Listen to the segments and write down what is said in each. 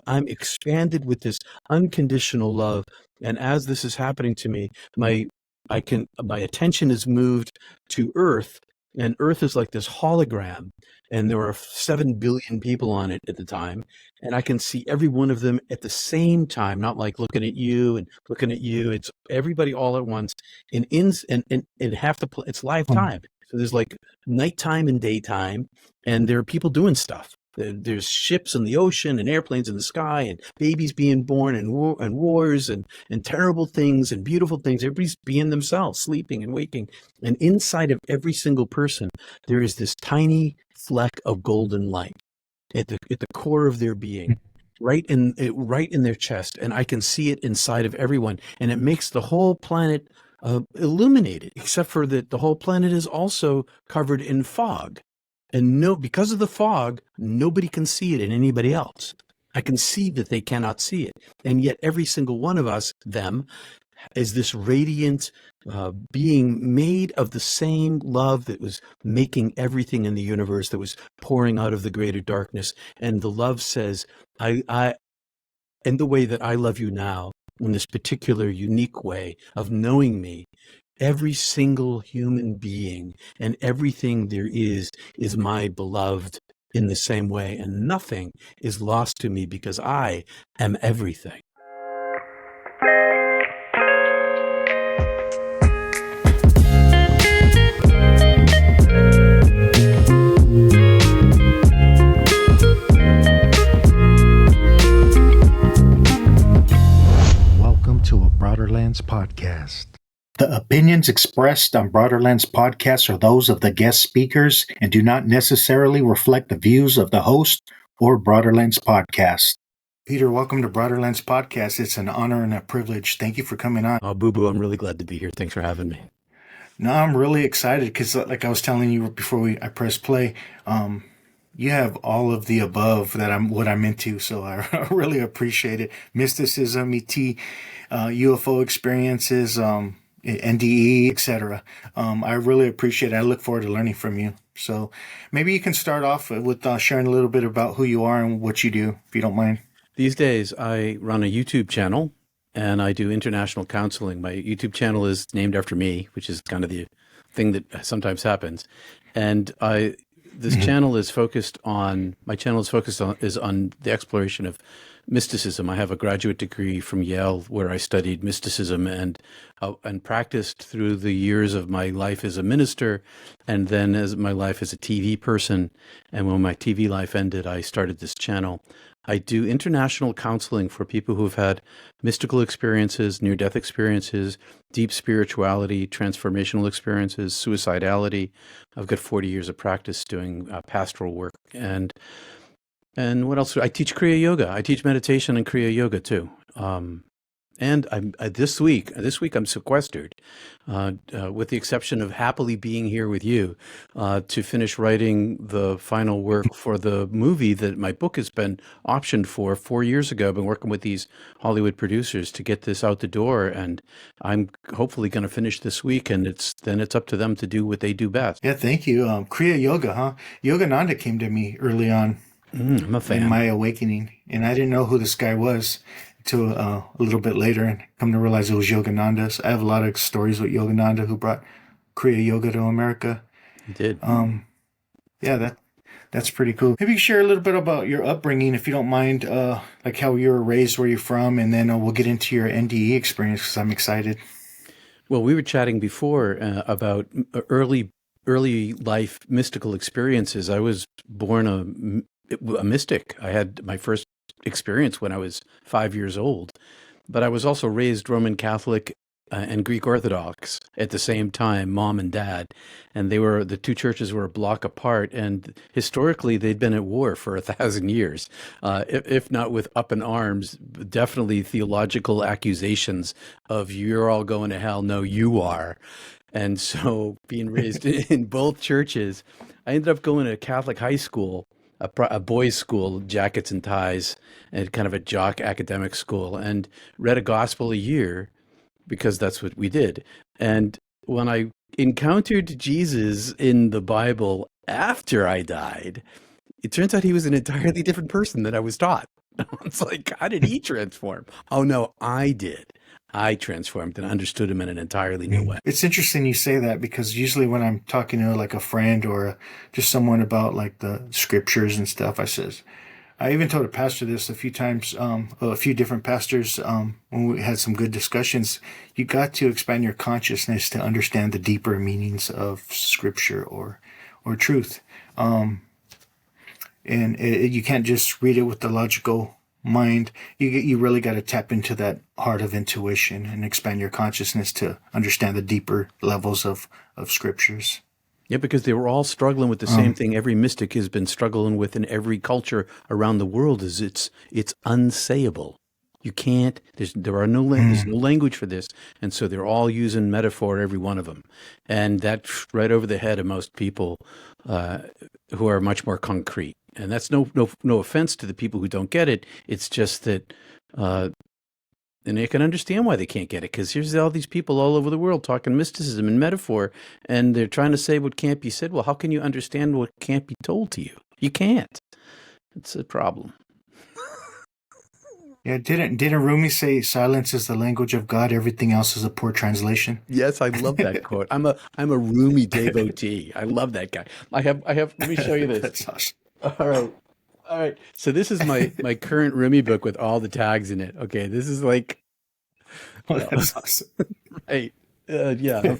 I'm expanded with this unconditional love. And as this is happening to me, my attention is moved to Earth, and Earth is like this hologram, and there are 7 billion people on it at the time, and I can see every one of them at the same time, not like looking at you and looking at you. It's everybody all at once, and half it's live Hmm. time. So there's like nighttime and daytime, and there are people doing stuff. There's ships in the ocean and airplanes in the sky and babies being born and wars and terrible things and beautiful things. Everybody's being themselves, sleeping and waking. And inside of every single person, there is this tiny fleck of golden light at the core of their being, right in their chest. And I can see it inside of everyone. And it makes the whole planet illuminated, except for that the whole planet is also covered in fog. And because of the fog, nobody can see it in anybody else. I can see that they cannot see it. And yet every single one of us, them, is this radiant being made of the same love that was making everything in the universe, that was pouring out of the greater darkness. And the love says, in the way that I love you now, in this particular unique way of knowing me, every single human being and everything there is my beloved in the same way, and nothing is lost to me because I am everything. Welcome to a Broaderlands podcast. The opinions expressed on Broaderlands podcast are those of the guest speakers and do not necessarily reflect the views of the host or Broaderlands podcast. Peter, welcome to Broaderlands podcast. It's an honor and a privilege. Thank you for coming on. Oh, Boo Boo, I'm really glad to be here. Thanks for having me. No, I'm really excited because, like I was telling you before I pressed play, you have all of the above that I'm into. So I really appreciate it. Mysticism, ET, UFO experiences, NDE, etc. I really appreciate it. I look forward to learning from you. So maybe you can start off with sharing a little bit about who you are and what you do, if you don't mind. These days, I run a YouTube channel and I do international counseling. My YouTube channel is named after me, which is kind of the thing that sometimes happens. And this channel is focused on, my channel is on the exploration of mysticism. I have a graduate degree from Yale where I studied mysticism and practiced through the years of my life as a minister, and then as my life as a TV person. And when my TV life ended, I started this channel. I do international counseling for people who've had mystical experiences, near-death experiences, deep spirituality, transformational experiences, suicidality. I've got 40 years of practice doing pastoral work. And what else? I teach Kriya Yoga. I teach meditation and Kriya Yoga too. And this week I'm sequestered, with the exception of happily being here with you, to finish writing the final work for the movie that my book has been optioned for 4 years ago. I've been working with these Hollywood producers to get this out the door, and I'm hopefully going to finish this week. And it's up to them to do what they do best. Yeah, thank you. Kriya Yoga, huh? Yogananda came to me early on I'm a in fan. my awakening, and I didn't know who this guy was until a little bit later, and come to realize it was Yogananda. So I have a lot of stories with Yogananda, who brought Kriya Yoga to America. You did. Yeah, that's pretty cool. Maybe share a little bit about your upbringing, if you don't mind, like how you were raised, where you're from, and then we'll get into your NDE experience because I'm excited. Well, we were chatting before about early life mystical experiences. I was born a mystic. I had my first experience when I was 5 years old, but I was also raised Roman Catholic and Greek Orthodox at the same time, mom and dad, and the two churches were a block apart, and historically they'd been at war for 1,000 years, if not with up in arms, definitely theological accusations of "you're all going to hell." No, you are. And so, being raised in both churches, I ended up going to Catholic high school, a boys' school, jackets and ties, and kind of a jock academic school, and read a gospel a year because that's what we did. And when I encountered Jesus in the Bible after I died, it turns out he was an entirely different person than I was taught. It's like, how did he transform? Oh no, I did. I transformed and understood him in an entirely new way. It's interesting you say that because usually when I'm talking to like a friend or just someone about like the scriptures and stuff, I even told a pastor this a few times, a few different pastors, when we had some good discussions. You got to expand your consciousness to understand the deeper meanings of scripture or truth. And you can't just read it with the logical mind. You really got to tap into that heart of intuition and expand your consciousness to understand the deeper levels of scriptures. Yeah, because they were all struggling with the same thing every mystic has been struggling with in every culture around the world is it's unsayable. You can't, there's no language for this. And so they're all using metaphor, every one of them. And that's right over the head of most people who are much more concrete. And that's no offense to the people who don't get it. It's just that, and I can understand why they can't get it, because here's all these people all over the world talking mysticism and metaphor, and they're trying to say what can't be said. Well, how can you understand what can't be told to you? You can't. It's a problem. Yeah, didn't Rumi say silence is the language of God, everything else is a poor translation? Yes, I love that quote. I'm a Rumi devotee. I love that guy. I have. Let me show you this. That's awesome. All right. All right. So this is my current Rumi book with all the tags in it. Okay. This is like, That's awesome. right. Yeah.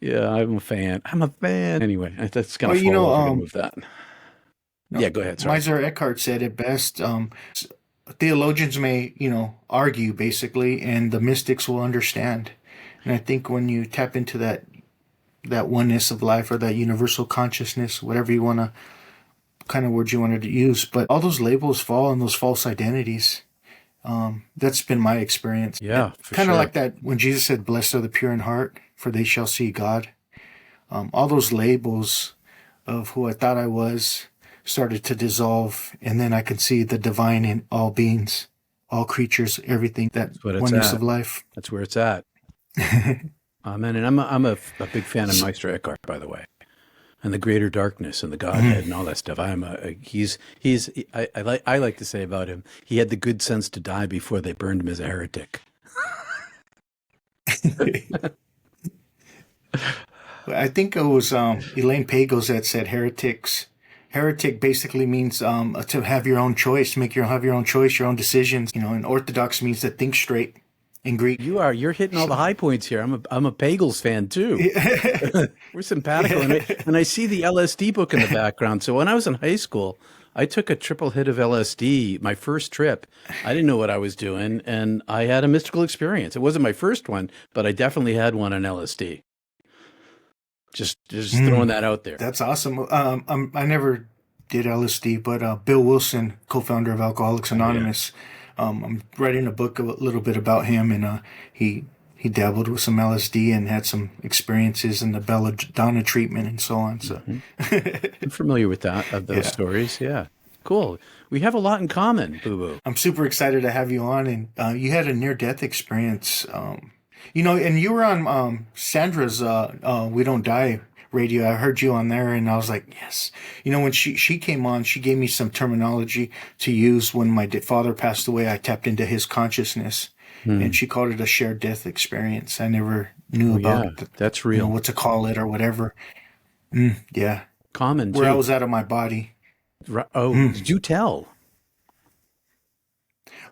Yeah. I'm a fan. Anyway, that's kind Well, of fall off. I move that. no, Yeah. Go ahead. Sorry. Miser Eckhart said it best. Theologians may, argue basically, and the mystics will understand. And I think when you tap into that oneness of life or that universal consciousness, whatever you want to, kind of words you wanted to use, but all those labels fall in those false identities. That's been my experience. Yeah, for kind of sure. like that when Jesus said, "Blessed are the pure in heart, for they shall see God." All those labels of who I thought I was started to dissolve, and then I could see the divine in all beings, all creatures, everything, that That's what it's oneness at. of life. That's where it's at. Amen. And I'm a big fan of Meister Eckhart, by the way, and the greater darkness and the Godhead and all that stuff. I like to say about him, he had the good sense to die before they burned him as a heretic. I think it was Elaine Pagels that said heretics. Heretic basically means to have your own choice, have your own choice, your own decisions. And Orthodox means to think straight in Greek. You're hitting all the high points here. I'm a Pagels fan too. We're simpatico, and I see the LSD book in the background. So when I was in high school, I took a triple hit of LSD, my first trip. I didn't know what I was doing, and I had a mystical experience. It wasn't my first one, but I definitely had one on LSD. Just throwing that out there. That's awesome. I never did LSD, but Bill Wilson, co-founder of Alcoholics Anonymous, I'm writing a book a little bit about him, and he dabbled with some LSD and had some experiences in the belladonna treatment and so on. So I'm familiar with those stories. Yeah, cool. We have a lot in common, Boo Boo. I'm super excited to have you on, and you had a near-death experience. And you were on Sandra's We Don't Die radio. I heard you on there, and I was like, yes. When she came on, she gave me some terminology to use when my father passed away. I tapped into his consciousness, and she called it a shared death experience. I never knew about it. That's real. What to call it or whatever. Yeah. Common, Where too. I was out of my body. Did you tell?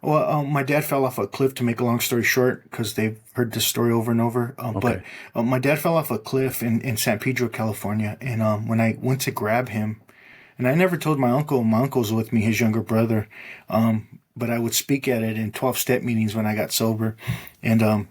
Well, my dad fell off a cliff, to make a long story short, because they've heard this story over and over. Okay. But my dad fell off a cliff in San Pedro, California. And when I went to grab him, and I never told my uncle was with me, his younger brother, but I would speak at it in 12-step meetings when I got sober. And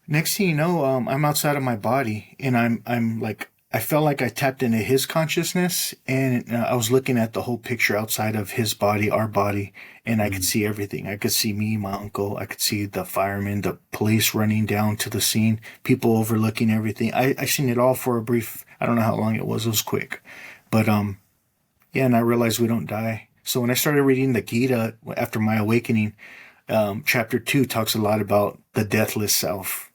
next thing you know, I'm outside of my body, and I'm like, I felt like I tapped into his consciousness, and I was looking at the whole picture outside of his body, our body, and I could see everything. I could see me, my uncle. I could see the firemen, the police running down to the scene, people overlooking everything. I seen it all for a brief, I don't know how long it was quick. But, and I realized we don't die. So when I started reading the Gita after my awakening, chapter 2 talks a lot about the deathless self.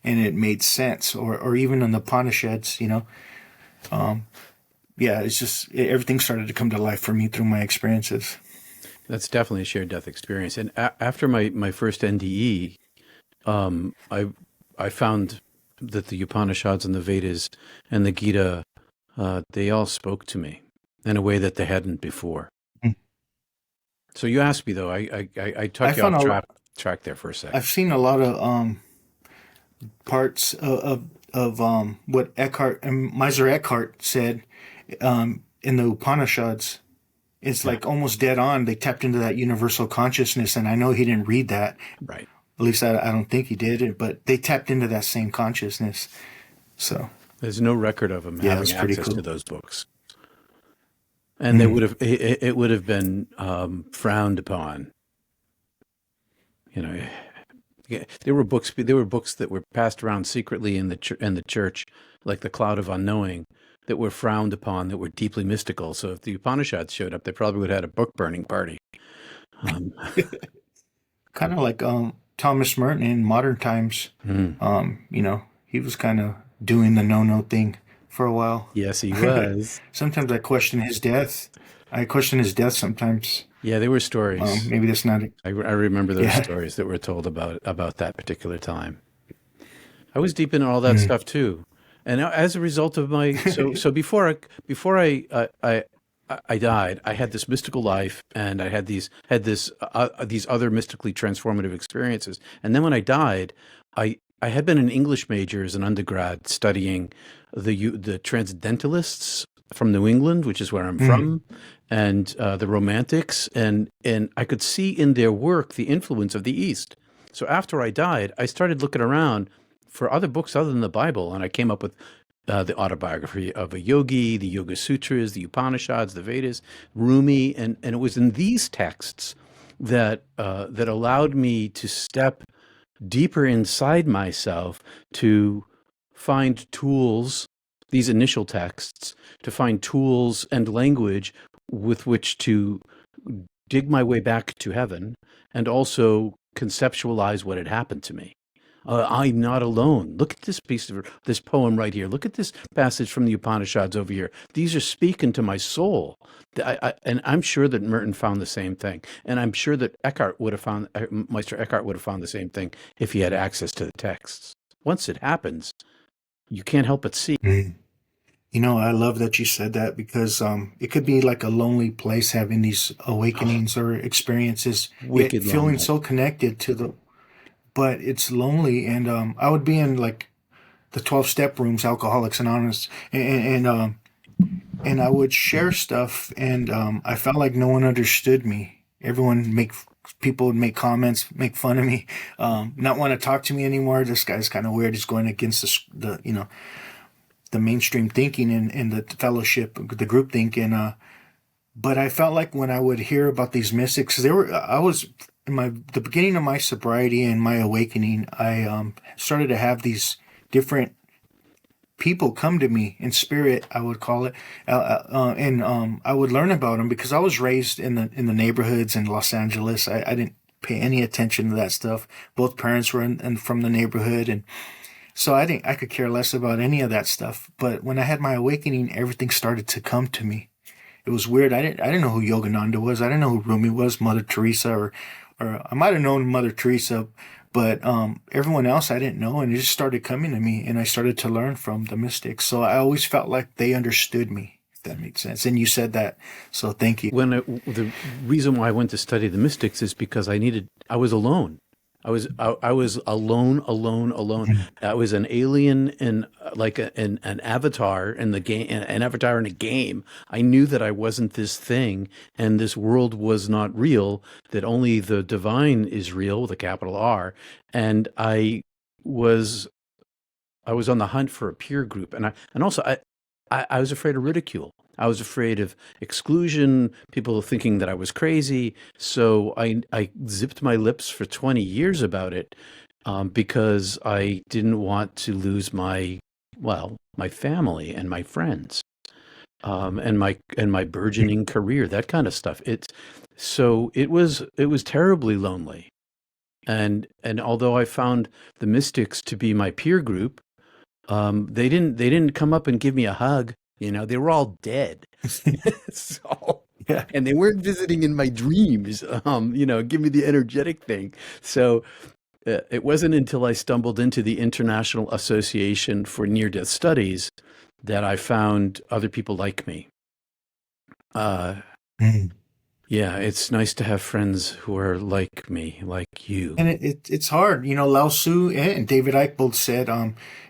And it made sense, or even in the Upanishads, it's just everything started to come to life for me through my experiences. That's definitely a shared death experience. And after my first NDE, I found that the Upanishads and the Vedas and the Gita, they all spoke to me in a way that they hadn't before. Mm. So you asked me though, I I took you found off a, track there for a sec. I've seen a lot of parts of what Eckhart and Miser Eckhart said in the Upanishads. It's Yeah, like almost dead on. They tapped into that universal consciousness, and I know he didn't read that. right. At least I don't think he did it, but they tapped into that same consciousness. So There's no record of him yeah, having that's pretty access to cool. those books, and they Mm. would have it would have been frowned upon. You know, yeah, there were books. There were books that were passed around secretly in the church, like the Cloud of Unknowing, that were frowned upon, that were deeply mystical. So if the Upanishads showed up, they probably would have had a book burning party. Um, Kind of like Thomas Merton in modern times. hmm. He was kind of doing the no thing for a while. Yes, he was. Sometimes I question his death. I question his death sometimes. Yeah, there were stories. Maybe that's not. I remember those Yeah. stories that were told about that particular time. I was deep in all that Mm. stuff too, and as a result of my so before I died, I had this mystical life, and I had these other mystically transformative experiences. And then when I died, I had been an English major as an undergrad studying the transcendentalists from New England, which is where I'm Mm. from, and the Romantics, and I could see in their work the influence of the East. So after I died, I started looking around for other books other than the Bible, and I came up with the autobiography of a yogi, the Yoga Sutras, the Upanishads, the Vedas, Rumi, and it was in these texts that allowed me to step deeper inside myself to find tools, these initial texts, to find tools and language with which to dig my way back to heaven and also conceptualize what had happened to me. I'm not alone. Look at this poem right here. Look at this passage from the Upanishads over here. These are speaking to my soul. And I'm sure that Merton found the same thing. And I'm sure that Meister Eckhart would have found the same thing if he had access to the texts. Once it happens, you can't help but see. Mm. I love that you said that because it could be like a lonely place having these awakenings or experiences, yet Wicked feeling lonely. so connected to the. But it's lonely, and I would be in like the 12-step rooms, Alcoholics Anonymous, and I would share stuff, and I felt like no one understood me. People would make comments, make fun of me, not want to talk to me anymore. This guy's kind of weird. He's going against the mainstream thinking and the fellowship, the group thinking. But I felt like when I would hear about these mystics, I was in the beginning of my sobriety and my awakening. I started to have these different people come to me in spirit, I would call it, and I would learn about them because I was raised in the neighborhoods in Los Angeles. I didn't pay any attention to that stuff. Both parents were from the neighborhood, and so I could care less about any of that stuff. But when I had my awakening, everything started to come to me. It was weird. I didn't know who Yogananda was. I didn't know who Rumi was, Mother Teresa, or I might have known Mother Teresa, but everyone else I didn't know, and it just started coming to me, and I started to learn from the mystics. So I always felt like they understood me, if that makes sense. And you said that, so thank you. The reason why I went to study the mystics is because I was alone. I was alone. I was an alien in like an avatar in the game, an avatar in a game. I knew that I wasn't this thing, and this world was not real. That only the divine is real with a capital R. And was I was on the hunt for a peer group, and also I was afraid of ridicule. I was afraid of exclusion, people thinking that I was crazy. So I zipped my lips for 20 years about it because I didn't want to lose my family and my friends and my burgeoning career, that kind of stuff. It was terribly lonely. And although I found the mystics to be my peer group, they didn't come up and give me a hug. They were all dead. So Yeah. and they weren't visiting in my dreams. Give me the energetic thing. So it wasn't until I stumbled into the International Association for Near Death Studies that I found other people like me. Uh, Mm. yeah, it's nice to have friends who are like me, like you. And it's hard. Lao Tzu and David Icke both said,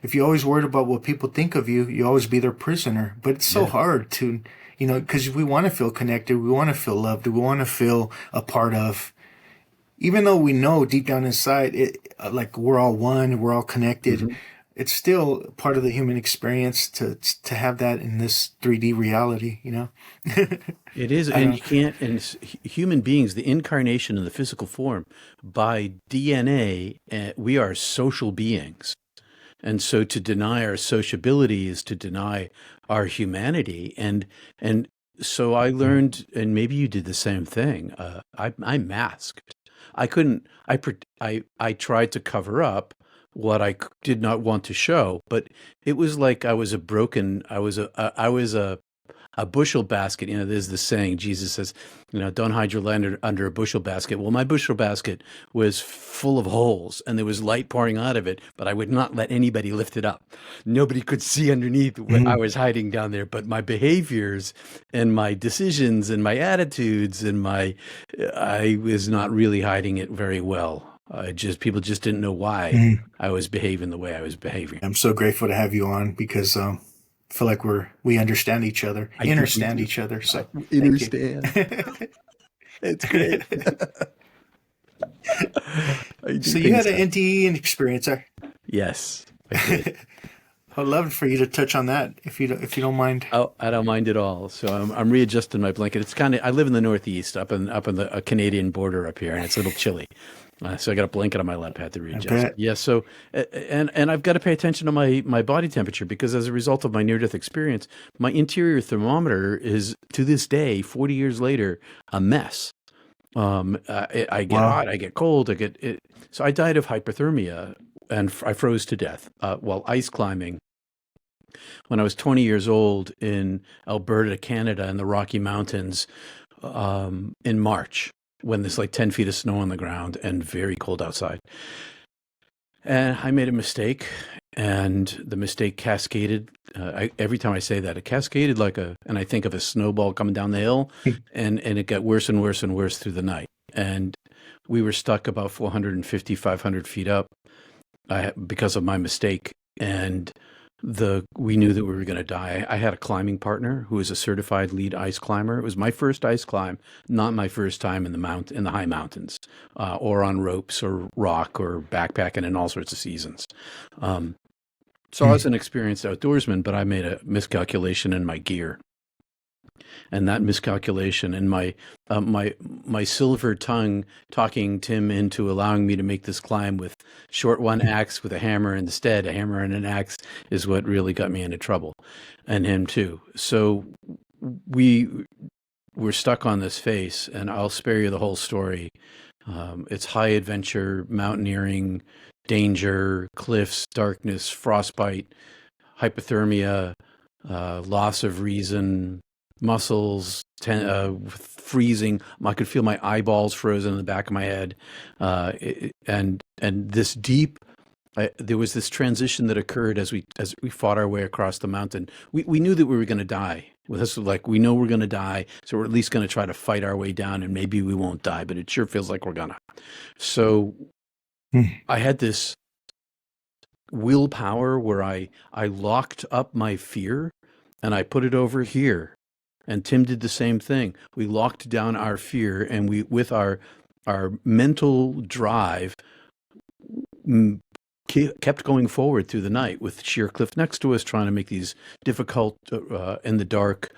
if you always worried about what people think of you, you always be their prisoner. But it's so Yeah. hard to, because we want to feel connected, we want to feel loved, we want to feel a part of, even though we know deep down inside, like we're all one, we're all connected. Mhm. It's still part of the human experience to have that in this 3D reality. It is, I and don't. you can't, and human beings, the incarnation in the physical form, by DNA, we are social beings. And so to deny our sociability is to deny our humanity. And so I learned, and maybe you did the same thing. I masked. I couldn't. I tried to cover up what did not want to show, but it was like I was a broken. I was a bushel basket. There's the saying, Jesus says, don't hide your land under a bushel basket. Well, my bushel basket was full of holes and there was light pouring out of it, but I would not let anybody lift it up. Nobody could see underneath what I Mhm. was hiding down there, but my behaviors and my decisions and my attitudes I was not really hiding it very well. People just didn't know why Mhm. I was behaving the way I was behaving. I'm so grateful to have you on because I feel like we understand each other, I think we understand do. each other. I So thank you. understand. It's great. I do So you think had an so. NDE experience. Yes, I did. I'd love for you to touch on that if you don't mind. Oh, I don't mind at all. So I'm readjusting my blanket. It's kind of I live in the Northeast, up in the Canadian border up here, and it's a little chilly. So I got a blanket on my lap. Had to I readjust. bet. Yeah. So and I've got to pay attention to my body temperature because as a result of my near death experience, my interior thermometer is to this day, 40 years later, a mess. I get Wow. hot, I get cold, I get it. So I died of hypothermia and I froze to death while ice climbing when I was 20 years old in Alberta, Canada, in the Rocky Mountains in March when there's like 10 feet of snow on the ground and very cold outside. And I made a mistake, and the mistake cascaded. Every time I say that, it cascaded and I think of a snowball coming down the hill, and it got worse and worse and worse through the night. And we were stuck about 450, 500 feet up because of my mistake. And we knew that we were going to die. I had a climbing partner who was a certified lead ice climber. It was my first ice climb, not my first time in the high mountains, or on ropes or rock or backpacking in all sorts of seasons. So I was an experienced outdoorsman, but I made a miscalculation in my gear, and that miscalculation and my silver tongue talking Tim into allowing me to make this climb with short one axe with a hammer instead. A hammer and an axe is what really got me into trouble, and him too. So we were stuck on this face, and I'll spare you the whole story. It's high adventure, mountaineering, danger, cliffs, darkness, frostbite, hypothermia, loss of reason, muscles, freezing. I could feel my eyeballs frozen in the back of my head, and this deep. There was this transition that occurred as we fought our way across the mountain. We knew that we were going to die. Well, this was like we know we're going to die, so we're at least going to try to fight our way down, and maybe we won't die, but it sure feels like we're gonna. So I had this willpower where I locked up my fear and I put it over here. And Tim did the same thing. We locked down our fear and we with our mental drive kept going forward through the night with sheer cliff next to us, trying to make these difficult in the dark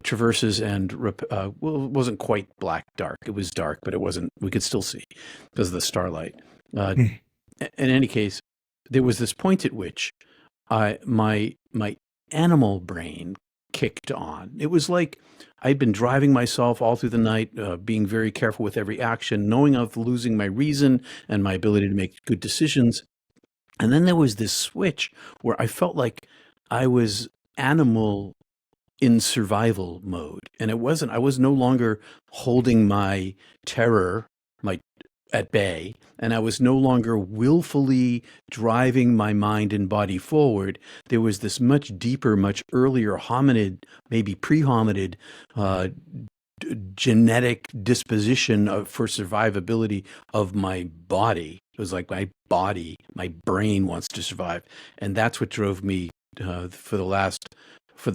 traverses and well, it wasn't quite black dark. It was dark, but it wasn't. We could still see because of the starlight. In any case, there was this point at which my animal brain kicked on. It was like I'd been driving myself all through the night, being very careful with every action, knowing of losing my reason and my ability to make good decisions. And then there was this switch where I felt like I was animal in survival mode. And I was no longer holding my terror, my at bay, and I was no longer willfully driving my mind and body forward. There was this much deeper, much earlier hominid, maybe pre-hominid, uh, genetic disposition for survivability of my body. It was like my body, my brain wants to survive, and that's what drove me for the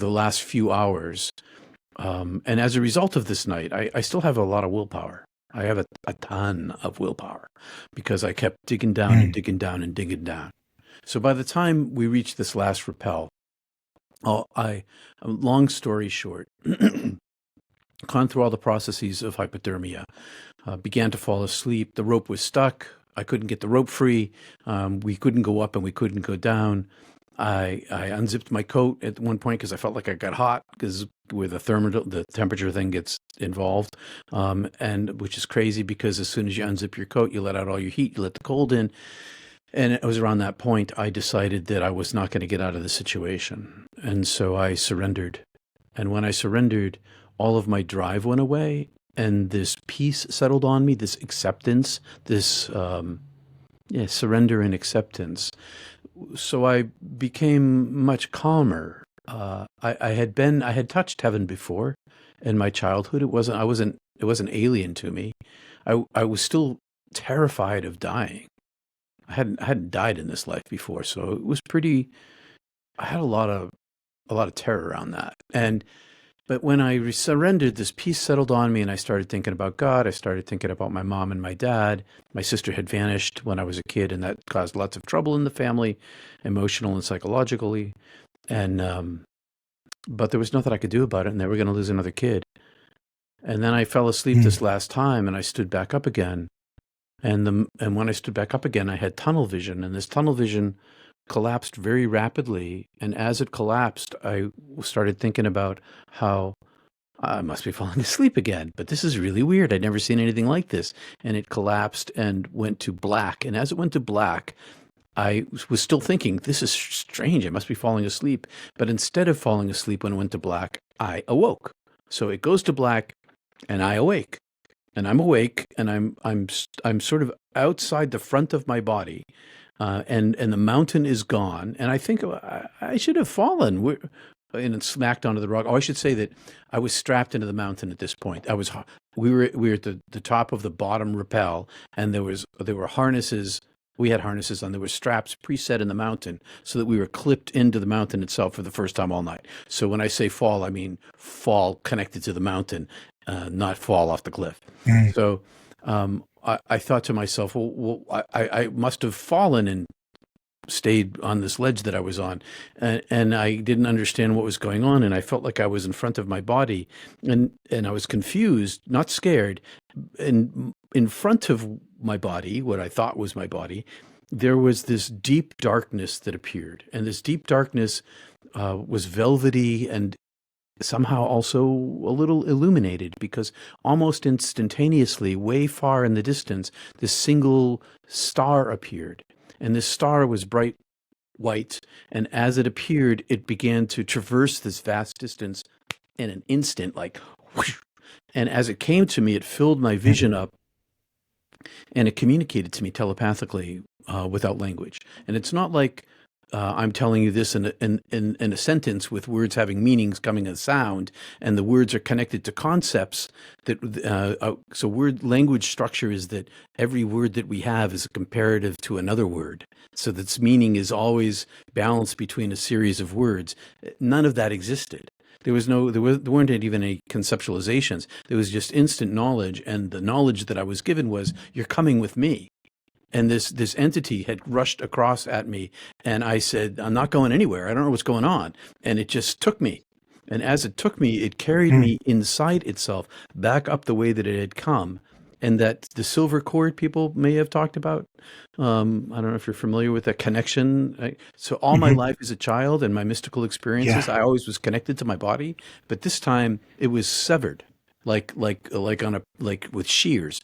last few hours. And as a result of this night, I still have a lot of willpower. I have a ton of willpower because I kept digging down and Mm. digging down and digging down. So by the time we reached this last rappel, oh, long story short, gone through all the processes of hypothermia, began to fall asleep. The rope was stuck. I couldn't get the rope free. We couldn't go up and we couldn't go down. I unzipped my coat at one point because I felt like I got hot because where the temperature thing gets involved, and which is crazy because as soon as you unzip your coat, you let out all your heat, you let the cold in. And it was around that point I decided that I was not going to get out of the situation. And so I surrendered. And when I surrendered, all of my drive went away and this peace settled on me, this acceptance, this surrender and acceptance. So I became much calmer. I had touched heaven before in my childhood. It wasn't alien to me. I was still terrified of dying. I hadn't died in this life before, so it was pretty. I had a lot of terror around that. But when I surrendered, this peace settled on me, and I started thinking about God. I started thinking about my mom and my dad. My sister had vanished when I was a kid, and that caused lots of trouble in the family, emotional and psychologically. And but there was nothing I could do about it, and they were going to lose another kid. And then I fell asleep Mm. this last time, and I stood back up again. And when I stood back up again, I had tunnel vision, and this tunnel vision collapsed very rapidly. And as it collapsed, I started thinking about how I must be falling asleep again. But this is really weird. I'd never seen anything like this. And it collapsed and went to black. And as it went to black, I was still thinking, this is strange. I must be falling asleep. But instead of falling asleep when it went to black, I awoke. So it goes to black, and I awake. And I'm awake, and I'm sort of outside the front of my body, and the mountain is gone. And I think I should have fallen and smacked onto the rock. Oh, I should say that I was strapped into the mountain at this point. We were at the top of the bottom rappel, and there were harnesses. We had harnesses on. There were straps preset in the mountain so that we were clipped into the mountain itself for the first time all night. So when I say fall, I mean fall connected to the mountain, not fall off the cliff. Mm. So I thought to myself, I must have fallen and stayed on this ledge that I was on, and I didn't understand what was going on, and I felt like I was in front of my body, and I was confused, not scared, and in front of my body, what I thought was my body, there was this deep darkness that appeared, and this deep darkness was velvety and somehow also a little illuminated because almost instantaneously, way far in the distance, this single star appeared. And this star was bright white. And as it appeared, it began to traverse this vast distance in an instant, like whoosh. And as it came to me, it filled my Mm. vision up and it communicated to me telepathically without language. And it's not like I'm telling you this in a sentence with words having meanings coming as sound, and the words are connected to concepts that. So word language structure is that every word that we have is a comparative to another word, so that its meaning is always balanced between a series of words. None of that existed. There weren't even any conceptualizations. There was just instant knowledge, and the knowledge that I was given was, "You're coming with me." And this entity had rushed across at me, and I said, "I'm not going anywhere. I don't know what's going on." And it just took me. And as it took me, it carried Mm. me inside itself back up the way that it had come. And that the silver cord people may have talked about. I don't know if you're familiar with that connection. So all my Mhm. life as a child and my mystical experiences, Yeah. I always was connected to my body, but this time it was severed, like with shears.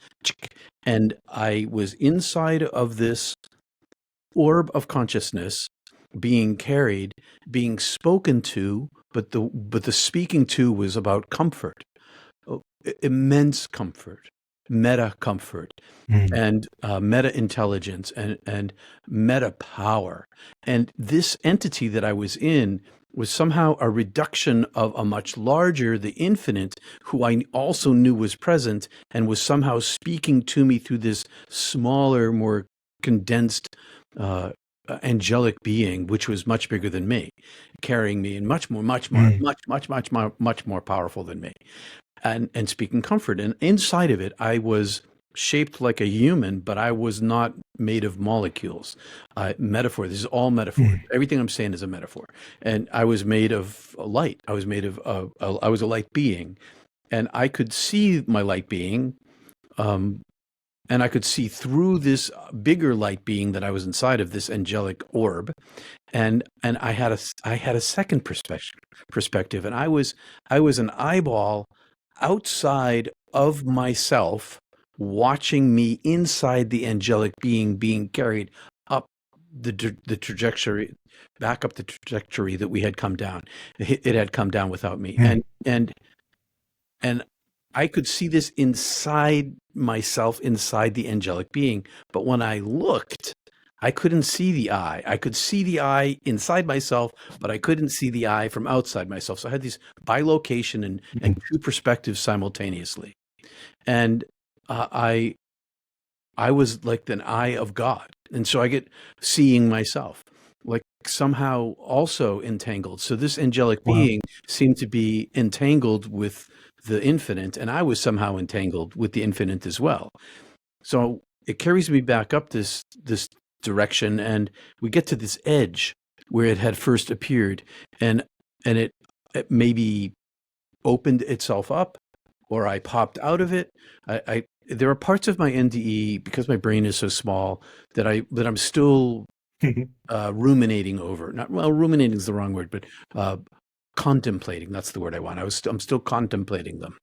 And I was inside of this orb of consciousness, being carried, being spoken to, but the speaking to was about comfort, immense comfort, meta comfort, Mm. and meta intelligence, and meta power. And this entity that I was in was somehow a reduction of a much larger, the infinite, who I also knew was present and was somehow speaking to me through this smaller, more condensed, angelic being, which was much bigger than me, carrying me, and Mm. much more powerful than me, and speaking comfort. And inside of it, I was shaped like a human, but I was not made of molecules. Metaphor. This is all metaphor. Mm. Everything I'm saying is a metaphor. And I was made of light. I was made of. I was a light being, and I could see my light being. Um, and I could see through this bigger light being that I was inside of, this angelic orb, and I had a second perspective, and I was an eyeball outside of myself, watching me inside the angelic being being carried up the trajectory, back up the trajectory that we had come down. It had come down without me, Mm. and I could see this inside myself, inside the angelic being. But when I looked, I couldn't see the eye. I could see the eye inside myself, but I couldn't see the eye from outside myself. So I had these bilocation and Mm. two perspectives simultaneously. And I I was like an eye of God. And so I get seeing myself like somehow also entangled. So this angelic Wow. being seemed to be entangled with the infinite, and I was somehow entangled with the infinite as well. So it carries me back up this direction, and we get to this edge where it had first appeared, and it maybe opened itself up, or I popped out of it. I there are parts of my NDE, because my brain is so small, that I'm still ruminating over. Not, well, ruminating is the wrong word, but contemplating. That's the word I want. I'm still contemplating them,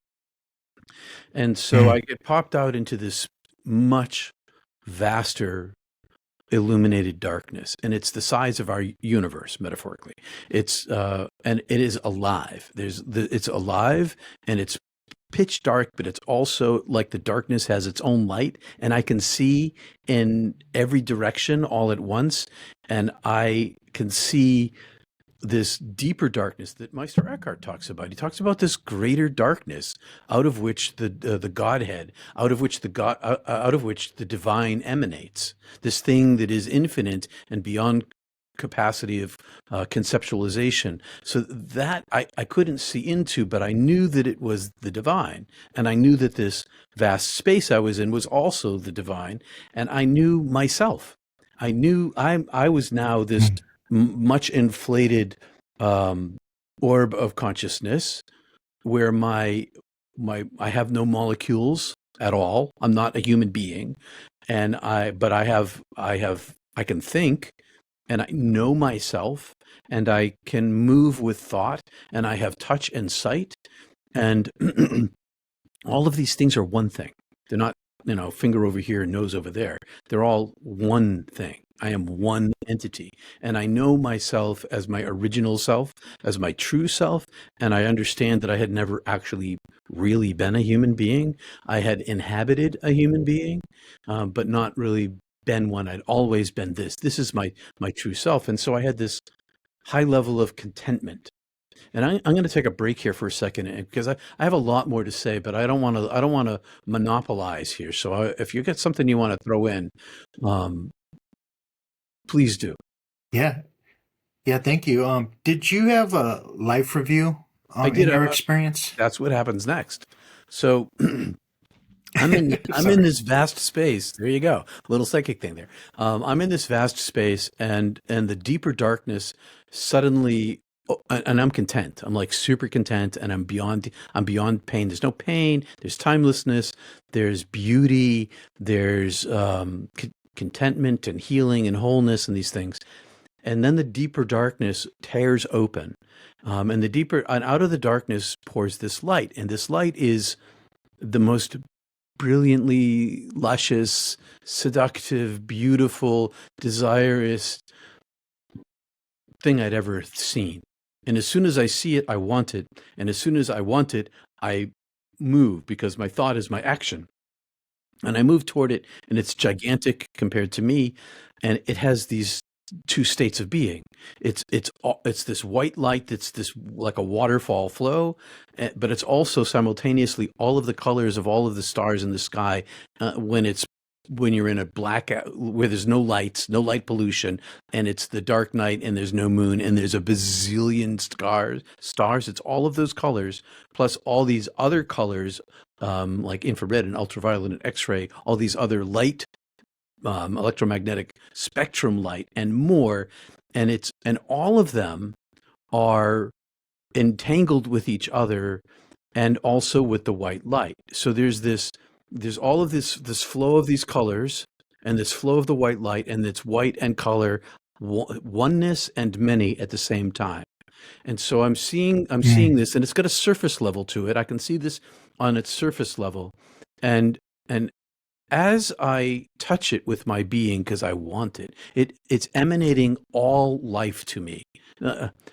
and so Mm. I get popped out into this much vaster illuminated darkness, and it's the size of our universe, metaphorically. It's and it is alive. It's alive, and it's pitch dark, but it's also like the darkness has its own light, and I can see in every direction all at once, and I can see this deeper darkness that Meister Eckhart talks about. He talks about this greater darkness out of which the Godhead, out of which the divine emanates. This thing that is infinite and beyond capacity of conceptualization. So that I couldn't see into, but I knew that it was the divine, and I knew that this vast space I was in was also the divine, and I knew myself. I knew I was now this Mm. much inflated um, orb of consciousness where my I have no molecules at all. I'm not a human being, and I can think, and I know myself, and I can move with thought, and I have touch and sight, and all of these things are one thing. They're not, finger over here, nose over there. They're all one thing. I am one entity. And I know myself as my original self, as my true self. And I understand that I had never actually really been a human being. I had inhabited a human being, but not really been one. I'd always been this. This is my true self. And so I had this high level of contentment. And I'm going to take a break here for a second, because I have a lot more to say, but I don't want to monopolize here. So if you get something you want to throw in, um, please do. Yeah. Yeah. Thank you. Did you have a life review I in did. your experience? That's what happens next. So I'm in Sorry. this vast space. There you go. A little psychic thing there. I'm in this vast space, and the deeper darkness suddenly, and I'm content. I'm like super content, and I'm beyond pain. There's no pain. There's timelessness. There's beauty. There's contentment and healing and wholeness and these things. And then the deeper darkness tears open, and the deeper and out of the darkness pours this light, and this light is the most brilliantly luscious, seductive, beautiful, desirous, thing I'd ever seen. And as soon as I see it, I want it. And as soon as I want it, I move, because my thought is my action. And I move toward it, and it's gigantic compared to me, and it has these two states of being. It's this white light that's this like a waterfall flow, but it's also simultaneously all of the colors of all of the stars in the sky, when you're in a blackout where there's no lights, no light pollution, and it's the dark night, and there's no moon, and there's a bazillion stars. It's all of those colors plus all these other colors, like infrared and ultraviolet and X-ray, all these other light, electromagnetic spectrum light and more, and all of them are entangled with each other, and also with the white light. So there's all of this flow of these colors, and this flow of the white light, and it's white and color, oneness and many at the same time. And so I'm seeing this, and it's got a surface level to it. I can see this on its surface level, and and as I touch it with my being, because I want it, it's emanating all life to me.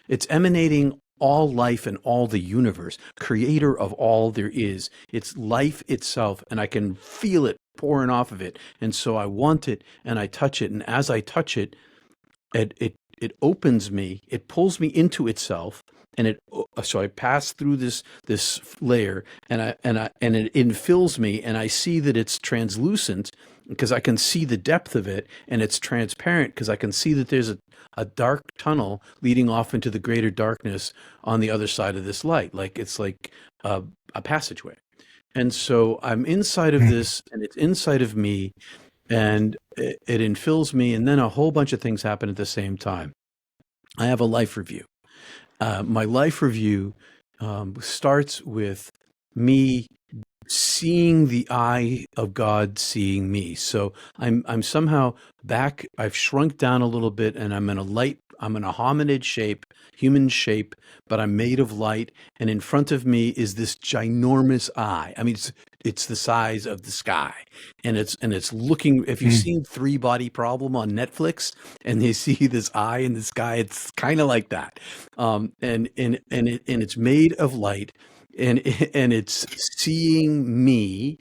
It's emanating all life and all the universe, creator of all there is. It's life itself, and I can feel it pouring off of it. And so I want it, and I touch it, and as I touch it, it opens me, it pulls me into itself, and so I pass through this layer, and it infills me, and I see that it's translucent because I can see the depth of it, and it's transparent because I can see that there's a dark tunnel leading off into the greater darkness on the other side of this light, like it's like a passageway. And so I'm inside of this, and it's inside of me, and it infills me, and then a whole bunch of things happen at the same time. I have a life review. My life review starts with me seeing the eye of God seeing me. So I'm somehow back. I've shrunk down a little bit, and I'm in a hominid shape, human shape, but I'm made of light. And in front of me is this ginormous eye. I mean, it's the size of the sky, and it's looking. If you've seen Three Body Problem on Netflix, and you see this eye in the sky, it's kind of like that. And it's made of light, and it's seeing me,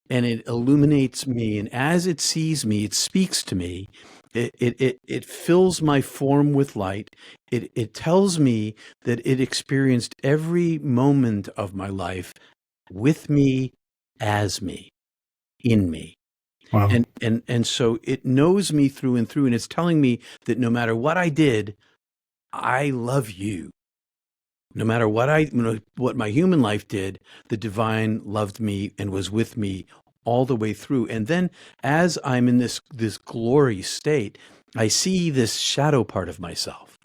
and it illuminates me, and as it sees me, it speaks to me. It fills my form with light. It tells me that it experienced every moment of my life with me, as me, in me. Wow. And so it knows me through and through, and it's telling me that no matter what I did, I love you. No matter what my human life did, the divine loved me and was with me all the way through. And then as I'm in this glory state, I see this shadow part of myself.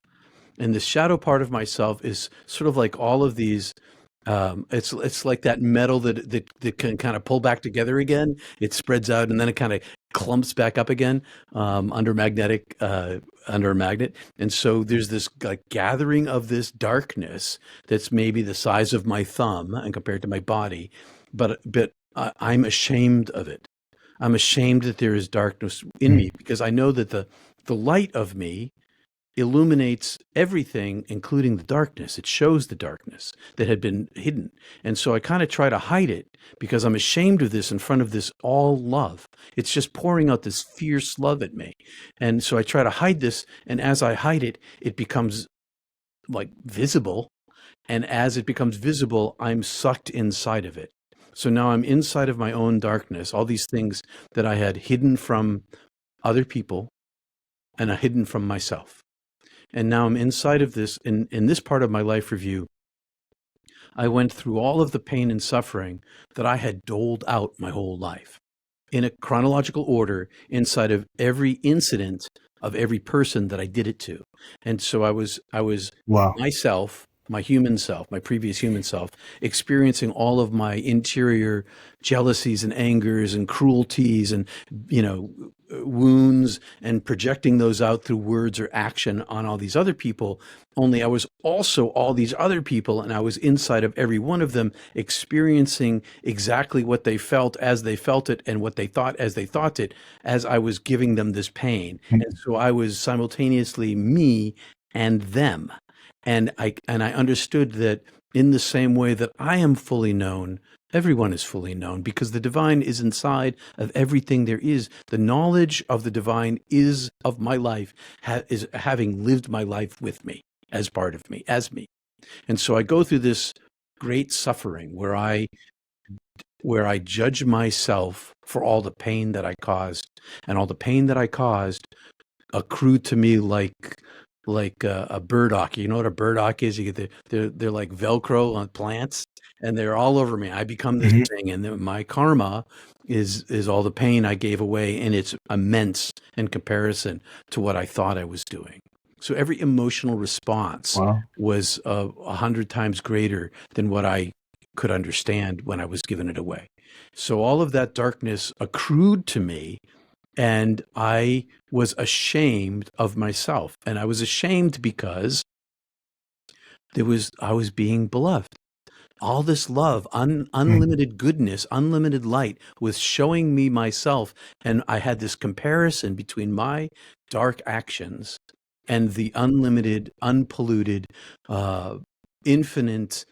And the shadow part of myself is sort of like all of these. It's like that metal that can kind of pull back together again. It spreads out, and then it kind of clumps back up again, under a magnet. And so there's this like gathering of this darkness that's maybe the size of my thumb and compared to my body, but I'm ashamed of it. I'm ashamed that there is darkness in me, because I know that the light of me illuminates everything, including the darkness. It shows the darkness that had been hidden. And so I kind of try to hide it, because I'm ashamed of this in front of this all love. It's just pouring out this fierce love at me. And so I try to hide this. And as I hide it, it becomes like visible. And as it becomes visible, I'm sucked inside of it. So now I'm inside of my own darkness, all these things that I had hidden from other people and hidden from myself. And now I'm inside of this. In this part of my life review, I went through all of the pain and suffering that I had doled out my whole life in a chronological order inside of every incident of every person that I did it to. And so I was Wow. myself, my human self, my previous human self, experiencing all of my interior jealousies and angers and cruelties and, wounds and projecting those out through words or action on all these other people. Only I was also all these other people, and I was inside of every one of them, experiencing exactly what they felt as they felt it, and what they thought as they thought it, as I was giving them this pain. And so I was simultaneously me and them. And I understood that in the same way that I am fully known, everyone is fully known, because the divine is inside of everything there is. The knowledge of the divine is of my life, is having lived my life with me, as part of me, as me. And so I go through this great suffering where I judge myself for all the pain that I caused, and all the pain that I caused accrued to me like a burdock. You know what a burdock is? You get they're like Velcro on plants, and they're all over me. I become this Hmm. thing, and then my karma is all the pain I gave away, and it's immense in comparison to what I thought I was doing. So every emotional response Wow. was 100 times greater than what I could understand when I was giving it away. So all of that darkness accrued to me, and I was ashamed of myself. And I was ashamed because I was being beloved. All this love, Mm. unlimited goodness, unlimited light was showing me myself. And I had this comparison between my dark actions and the unlimited, unpolluted, uh, infinite,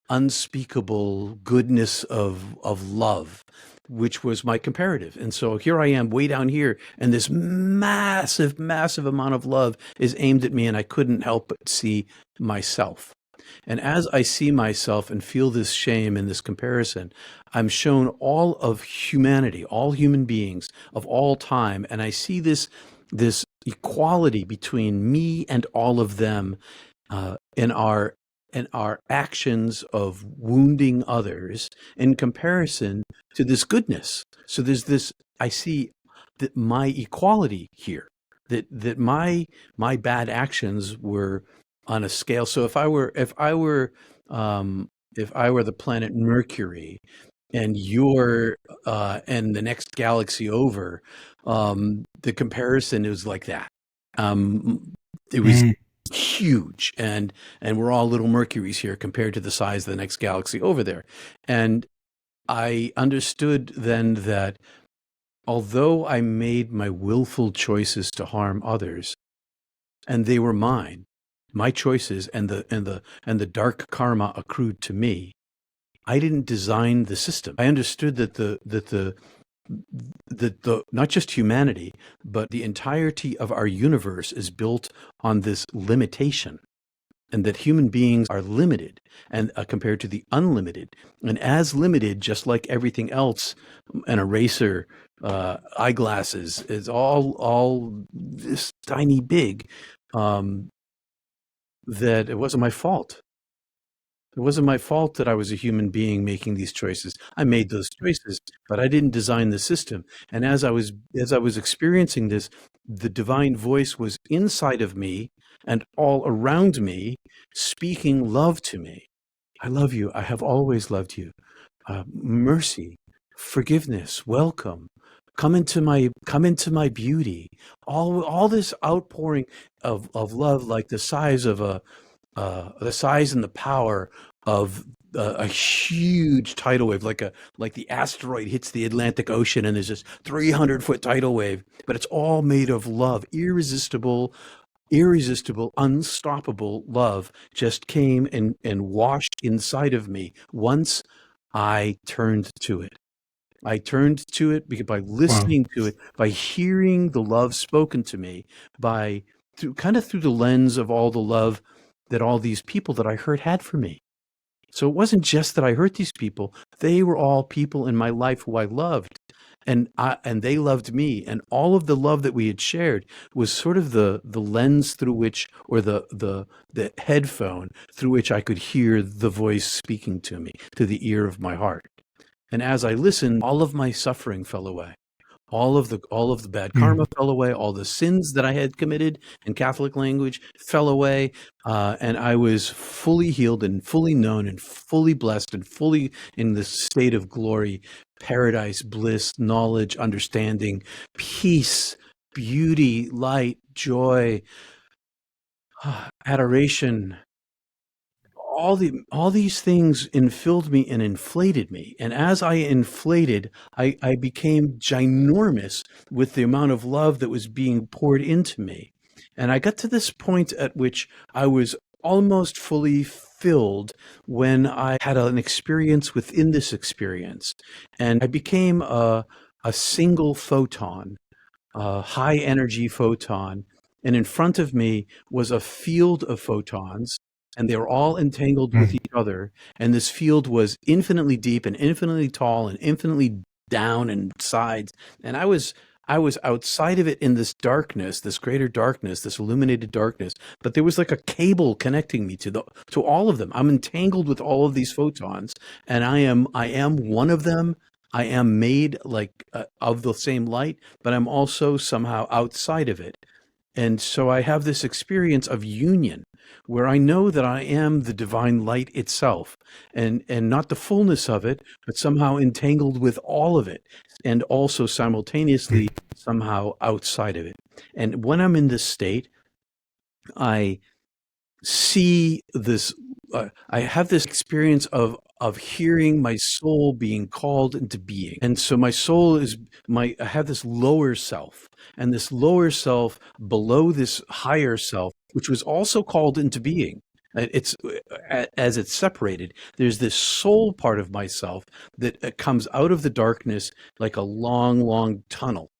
unspeakable goodness of love, which was my comparative. And so here I am way down here, and this massive, massive amount of love is aimed at me, and I couldn't help but see myself. And as I see myself and feel this shame and this comparison, I'm shown all of humanity, all human beings of all time, and I see this equality between me and all of them, in our actions of wounding others in comparison to this goodness. So there's this, I see that my equality here, that my bad actions were on a scale. So if I were the planet Mercury, and you're and the next galaxy over, the comparison is like that. It was Mm. huge, and we're all little Mercuries here compared to the size of the next galaxy over there. And I understood then that although I made my willful choices to harm others, and they were mine, my choices, and the dark karma accrued to me, I didn't design the system. I understood that the not just humanity, but the entirety of our universe is built on this limitation, and that human beings are limited, and compared to the unlimited, and as limited, just like everything else, an eraser, eyeglasses, is all this tiny big, um, that it wasn't my fault. It wasn't my fault that I was a human being making these choices. I made those choices, but I didn't design the system. And as I was experiencing this, the divine voice was inside of me and all around me, speaking love to me. I love you. I have always loved you. Mercy, forgiveness, welcome. Come into my beauty. All this outpouring of love, like the size and the power of a huge tidal wave, like the asteroid hits the Atlantic Ocean, and there's this 300-foot tidal wave, but it's all made of love, irresistible, unstoppable love just came and washed inside of me once I turned to it. I turned to it because by Wow. listening to it, by hearing the love spoken to me, by through the lens of all the love that all these people that I heard had for me. So it wasn't just that I hurt these people; they were all people in my life who I loved, and they loved me, and all of the love that we had shared was sort of the lens through which, or the headphone through which I could hear the voice speaking to me, to the ear of my heart. And as I listened, all of my suffering fell away. All of the bad Mm. karma fell away. All the sins that I had committed in Catholic language fell away, and I was fully healed and fully known and fully blessed and fully in this state of glory, paradise, bliss, knowledge, understanding, peace, beauty, light, joy, adoration, all these things infilled me and inflated me. And as I inflated, I became ginormous with the amount of love that was being poured into me. And I got to this point at which I was almost fully filled when I had an experience within this experience. And I became a single photon, a high energy photon, and in front of me was a field of photons, and they were all entangled with Mm. each other. And this field was infinitely deep and infinitely tall and infinitely down and sides. And I was outside of it in this darkness, this greater darkness, this illuminated darkness. But there was like a cable connecting me to all of them. I'm entangled with all of these photons, and I am one of them. I am made like of the same light, but I'm also somehow outside of it. And so I have this experience of union where I know that I am the divine light itself, and not the fullness of it, but somehow entangled with all of it, and also simultaneously somehow outside of it. And when I'm in this state, I see this I have this experience of hearing my soul being called into being. And so my soul is my I have this lower self, and this lower self below this higher self, which was also called into being. It's as it's separated, there's this soul part of myself that comes out of the darkness like a long, long tunnel,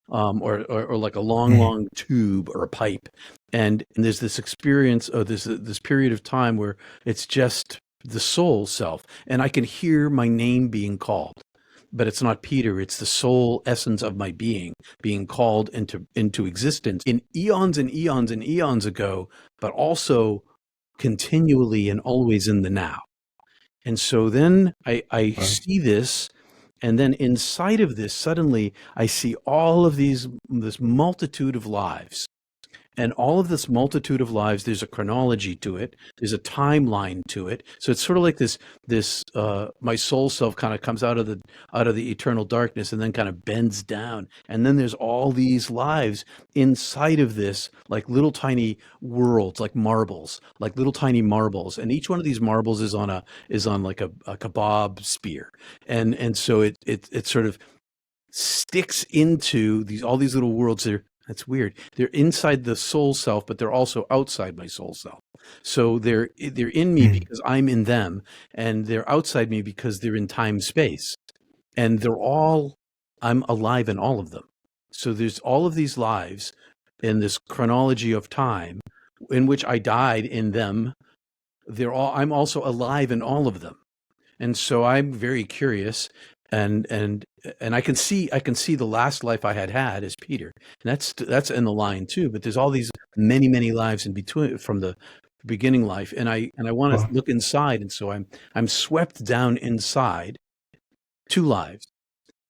or like a long, Mm. long tube or a pipe. And there's this experience of this period of time where it's just the soul self, and I can hear my name being called, but it's not Peter. It's the soul essence of my being called into existence in eons and eons and eons ago, but also continually and always in the now. And so then I Wow. see this, and then inside of this, suddenly I see all of this multitude of lives. And all of this multitude of lives, there's a chronology to it. There's a timeline to it. So it's sort of like my soul self kind of comes out of the eternal darkness and then kind of bends down. And then there's all these lives inside of this, like little tiny worlds, like marbles, like little tiny marbles. And each one of these marbles is on like a kebab spear. And so it sort of sticks into all these little worlds. That's weird. They're inside the soul self, but they're also outside my soul self. So they're in me Mm. because I'm in them, and they're outside me because they're in time space. And I'm alive in all of them. So there's all of these lives in this chronology of time in which I died in them. I'm also alive in all of them. And so I'm very curious, and I can see the last life I had as Peter, and that's in the line too. But there's all these many lives in between from the beginning life, and I want to Wow. look inside, and so I'm swept down inside two lives,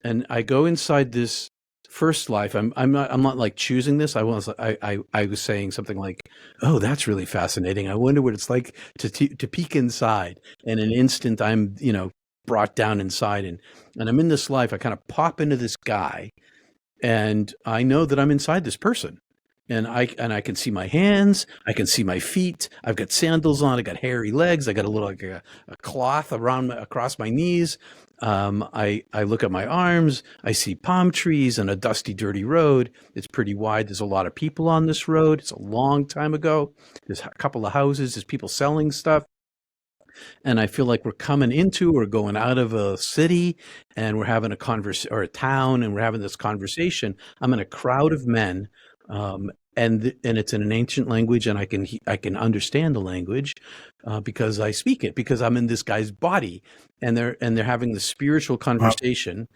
and I go inside this first life. I'm not like choosing this. I was saying something like, "Oh, that's really fascinating. I wonder what it's like to peek inside." And in an instant, I'm brought down inside, and I'm in this life. I kind of pop into this guy, and I know that I'm inside this person. And I can see my hands, I can see my feet. I've got sandals on. I got hairy legs. I got a little like a cloth across my knees. I look at my arms. I see palm trees and a dusty, dirty road. It's pretty wide. There's a lot of people on this road. It's a long time ago. There's a couple of houses. There's people selling stuff, and I feel like we're coming into or going out of a city, and we're having a converse or a town, and we're having this conversation. I'm in a crowd of men, and it's in an ancient language, and I can understand the language because I speak it, because I'm in this guy's body, and they're having the spiritual Wow. conversation,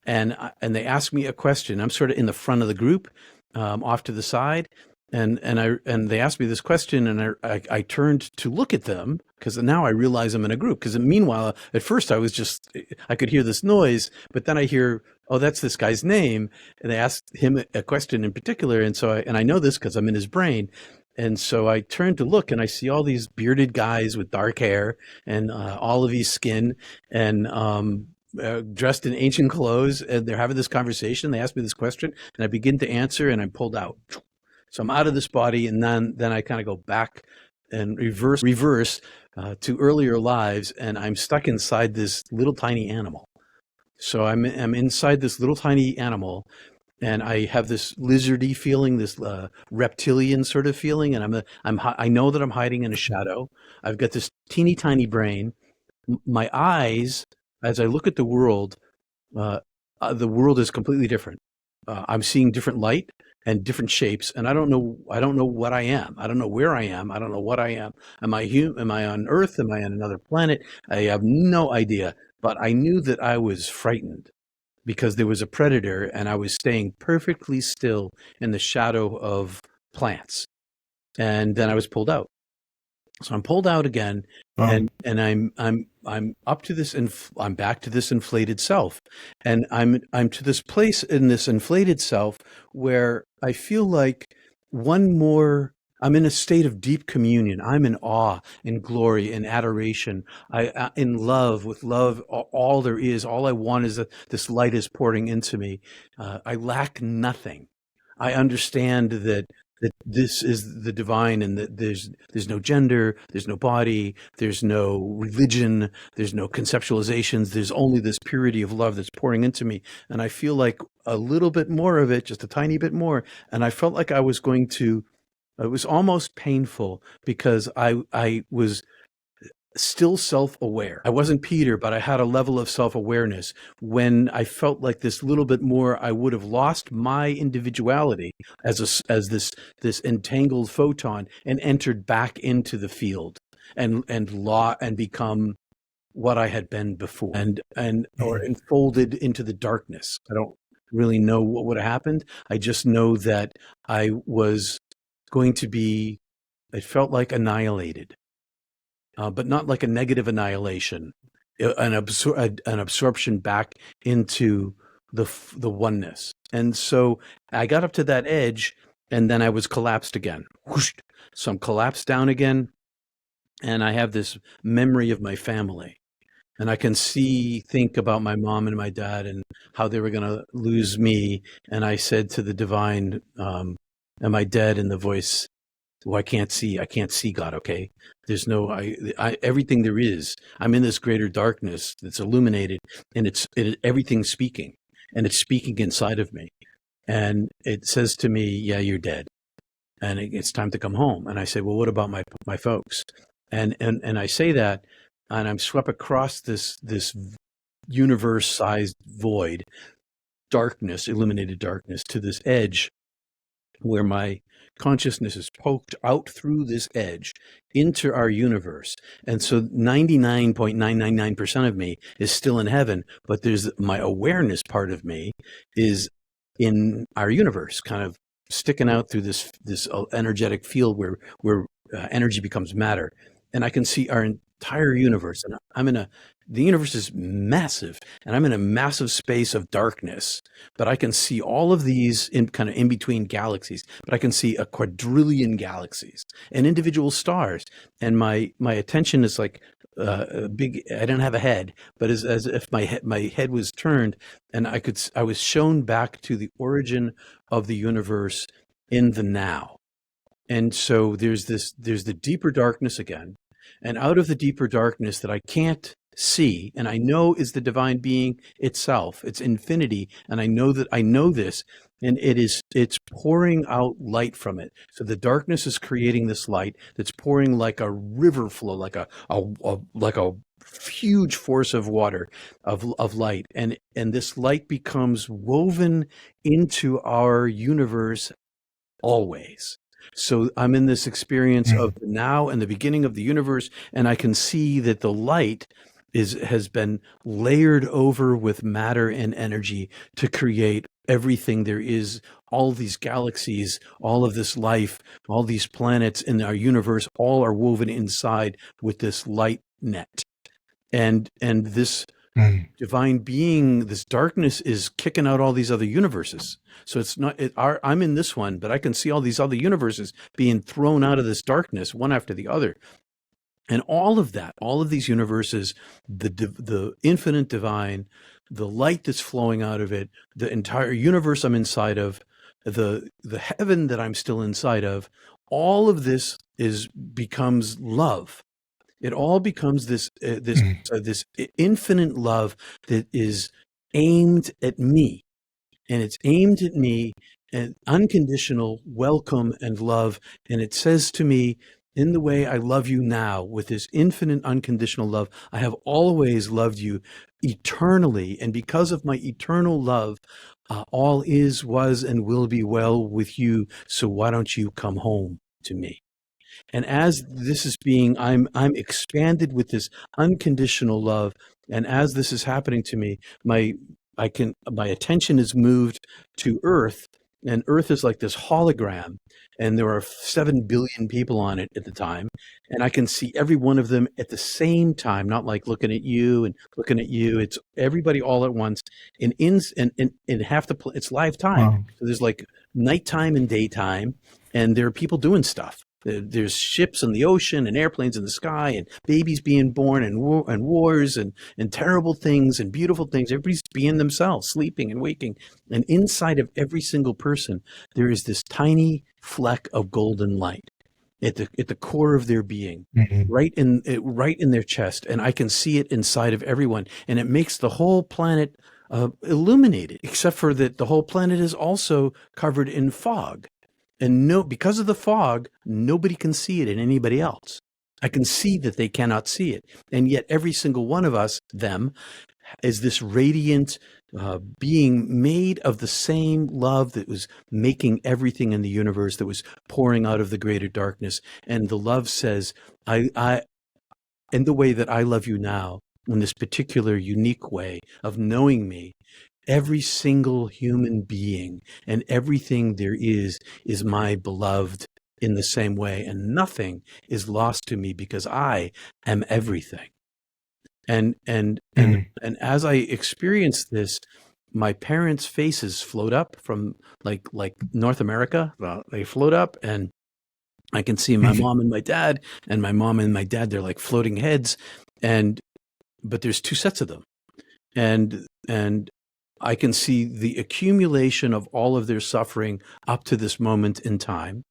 and they ask me a question. I'm sort of in the front of the group, off to the side, and they asked me this question, and I turned to look at them because now I realize I'm in a group. Because meanwhile, at first I could hear this noise, but then I hear, oh, that's this guy's name, and they asked him a question in particular, and I know this because I'm in his brain. And so I turn to look, and I see all these bearded guys with dark hair and olive skin, and dressed in ancient clothes, and they're having this conversation. They ask me this question, and I begin to answer, and I'm pulled out. So I'm out of this body, and then I kind of go back and reverse to earlier lives, and I'm stuck inside this little tiny animal. So I'm inside this little tiny animal, and I have this lizardy feeling, this reptilian sort of feeling, and I know that I'm hiding in a shadow. I've got this teeny tiny brain. My eyes, as I look at uh, the world is completely different. I'm seeing different light and different shapes, and I don't know. I don't know what I am. I don't know where I am. I don't know what I am. Am I on Earth? Am I on another planet? I have no idea. But I knew that I was frightened because there was a predator, and I was staying perfectly still in the shadow of plants. And then I was pulled out. So I'm pulled out again, Um, and I'm up to this, I'm back to this inflated self, and I'm to this place in this inflated self where I feel like one more. I'm in a state of deep communion. I'm in awe, in glory, in adoration. In love, with love. All there is, all I want is that this light is pouring into me. I lack nothing. I understand that this is the divine, and that there's no gender, there's no body, there's no religion, there's no conceptualizations, there's only this purity of love that's pouring into me. And I feel like a little bit more of it, just a tiny bit more, and I felt like I was going to, it was almost painful because I was still self-aware. I wasn't Peter, but I had a level of self-awareness. When I felt like this little bit more, I would have lost my individuality as this entangled photon, and entered back into the field, and become what I had been before, and or mm, enfolded into the darkness. I don't really know what would have happened. I just know that I was going to be, it felt like annihilated, but not like a negative annihilation, an absorption back into the oneness. And so I got up to that edge, and then I was collapsed again. Whoosh. So I'm collapsed down again, and I have this memory of my family. And I can think about my mom and my dad, and how they were going to lose me. And I said to the divine, am I dead? And the voice, well, I can't see God. Okay. There's no, everything there is, I'm in this greater darkness that's illuminated, and everything's speaking, and it's speaking inside of me. And it says to me, yeah, you're dead. And it's time to come home. And I say, well, what about my folks? And I say that, and I'm swept across this universe sized void, darkness, illuminated darkness, to this edge where my consciousness is poked out through this edge into our universe. And so 99.999% of me is still in heaven, but there's my awareness part of me is in our universe, kind of sticking out through this energetic field where energy becomes matter. And I can see our entire universe. And the universe is massive, and I'm in a massive space of darkness, but I can see all of these in between galaxies, but I can see a quadrillion galaxies and individual stars. And my attention is like a big, I don't have a head, but as if my head was turned, and I was shown back to the origin of the universe in the now. And so there's the deeper darkness again, and out of the deeper darkness that I can't see, and I know is the divine being itself, it's infinity, and I know this, and it's pouring out light from it. So the darkness is creating this light that's pouring like a river flow, like a huge force of water, of light, and this light becomes woven into our universe always. So I'm in this experience of mm, the now and the beginning of the universe, and I can see that the light has been layered over with matter and energy to create everything there is, all these galaxies, all of this life, all these planets in our universe, all are woven inside with this light net. And this mm. divine being, this darkness is kicking out all these other universes. So it's not, I'm in this one, but I can see all these other universes being thrown out of this darkness, one after the other. And all of that, all of these universes, the infinite divine, the light that's flowing out of it, the entire universe I'm inside of, the heaven that I'm still inside of, all of this is becomes love. It all becomes Mm. this infinite love that is aimed at me, and it's aimed at me, and unconditional welcome and love. And it says to me, in the way I love you now, with this infinite unconditional love, I have always loved you eternally. And because of my eternal love, all is, was, and will be well with you. So why don't you come home to me? And as this is being, I'm expanded with this unconditional love. And as this is happening to me, my attention is moved to Earth, and Earth is like this hologram, and there are 7 billion people on it at the time, and I can see every one of them at the same time, not like looking at you and looking at you. It's everybody all at once, and in half it's live time. Wow. So there's like nighttime and daytime, and there are people doing stuff. There's ships in the ocean and airplanes in the sky and babies being born and wars and terrible things and beautiful things. Everybody's being themselves, sleeping and waking. And inside of every single person, there is this tiny fleck of golden light at the core of their being, Mhm. right in their chest. And I can see it inside of everyone. And it makes the whole planet illuminated, except for that the whole planet is also covered in fog. And because of the fog, nobody can see it in anybody else. I can see that they cannot see it. And yet every single one of us, them, is this radiant being made of the same love that was making everything in the universe, that was pouring out of the greater darkness. And the love says, in the way that I love you now, in this particular unique way of knowing me, every single human being and everything there is my beloved in the same way, and nothing is lost to me because I am everything. And Mm. as I experience this, my parents' faces float up from like North America. They float up, and I can see my mom and my dad, and my mom and my dad, they're like floating heads, but there's two sets of them, and I can see the accumulation of all of their suffering up to this moment in time.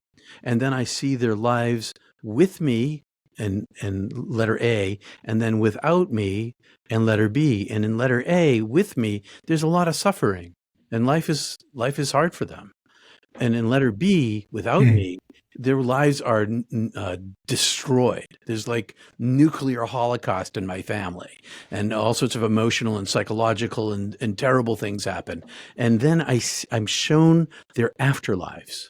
And then I see their lives with me and letter A, and then without me and letter B. And in letter A, with me, there's a lot of suffering, and life is hard for them. And in letter B, without Mm. me, their lives are destroyed. There's like nuclear holocaust in my family, and all sorts of emotional and psychological and terrible things happen. And then I'm shown their afterlives.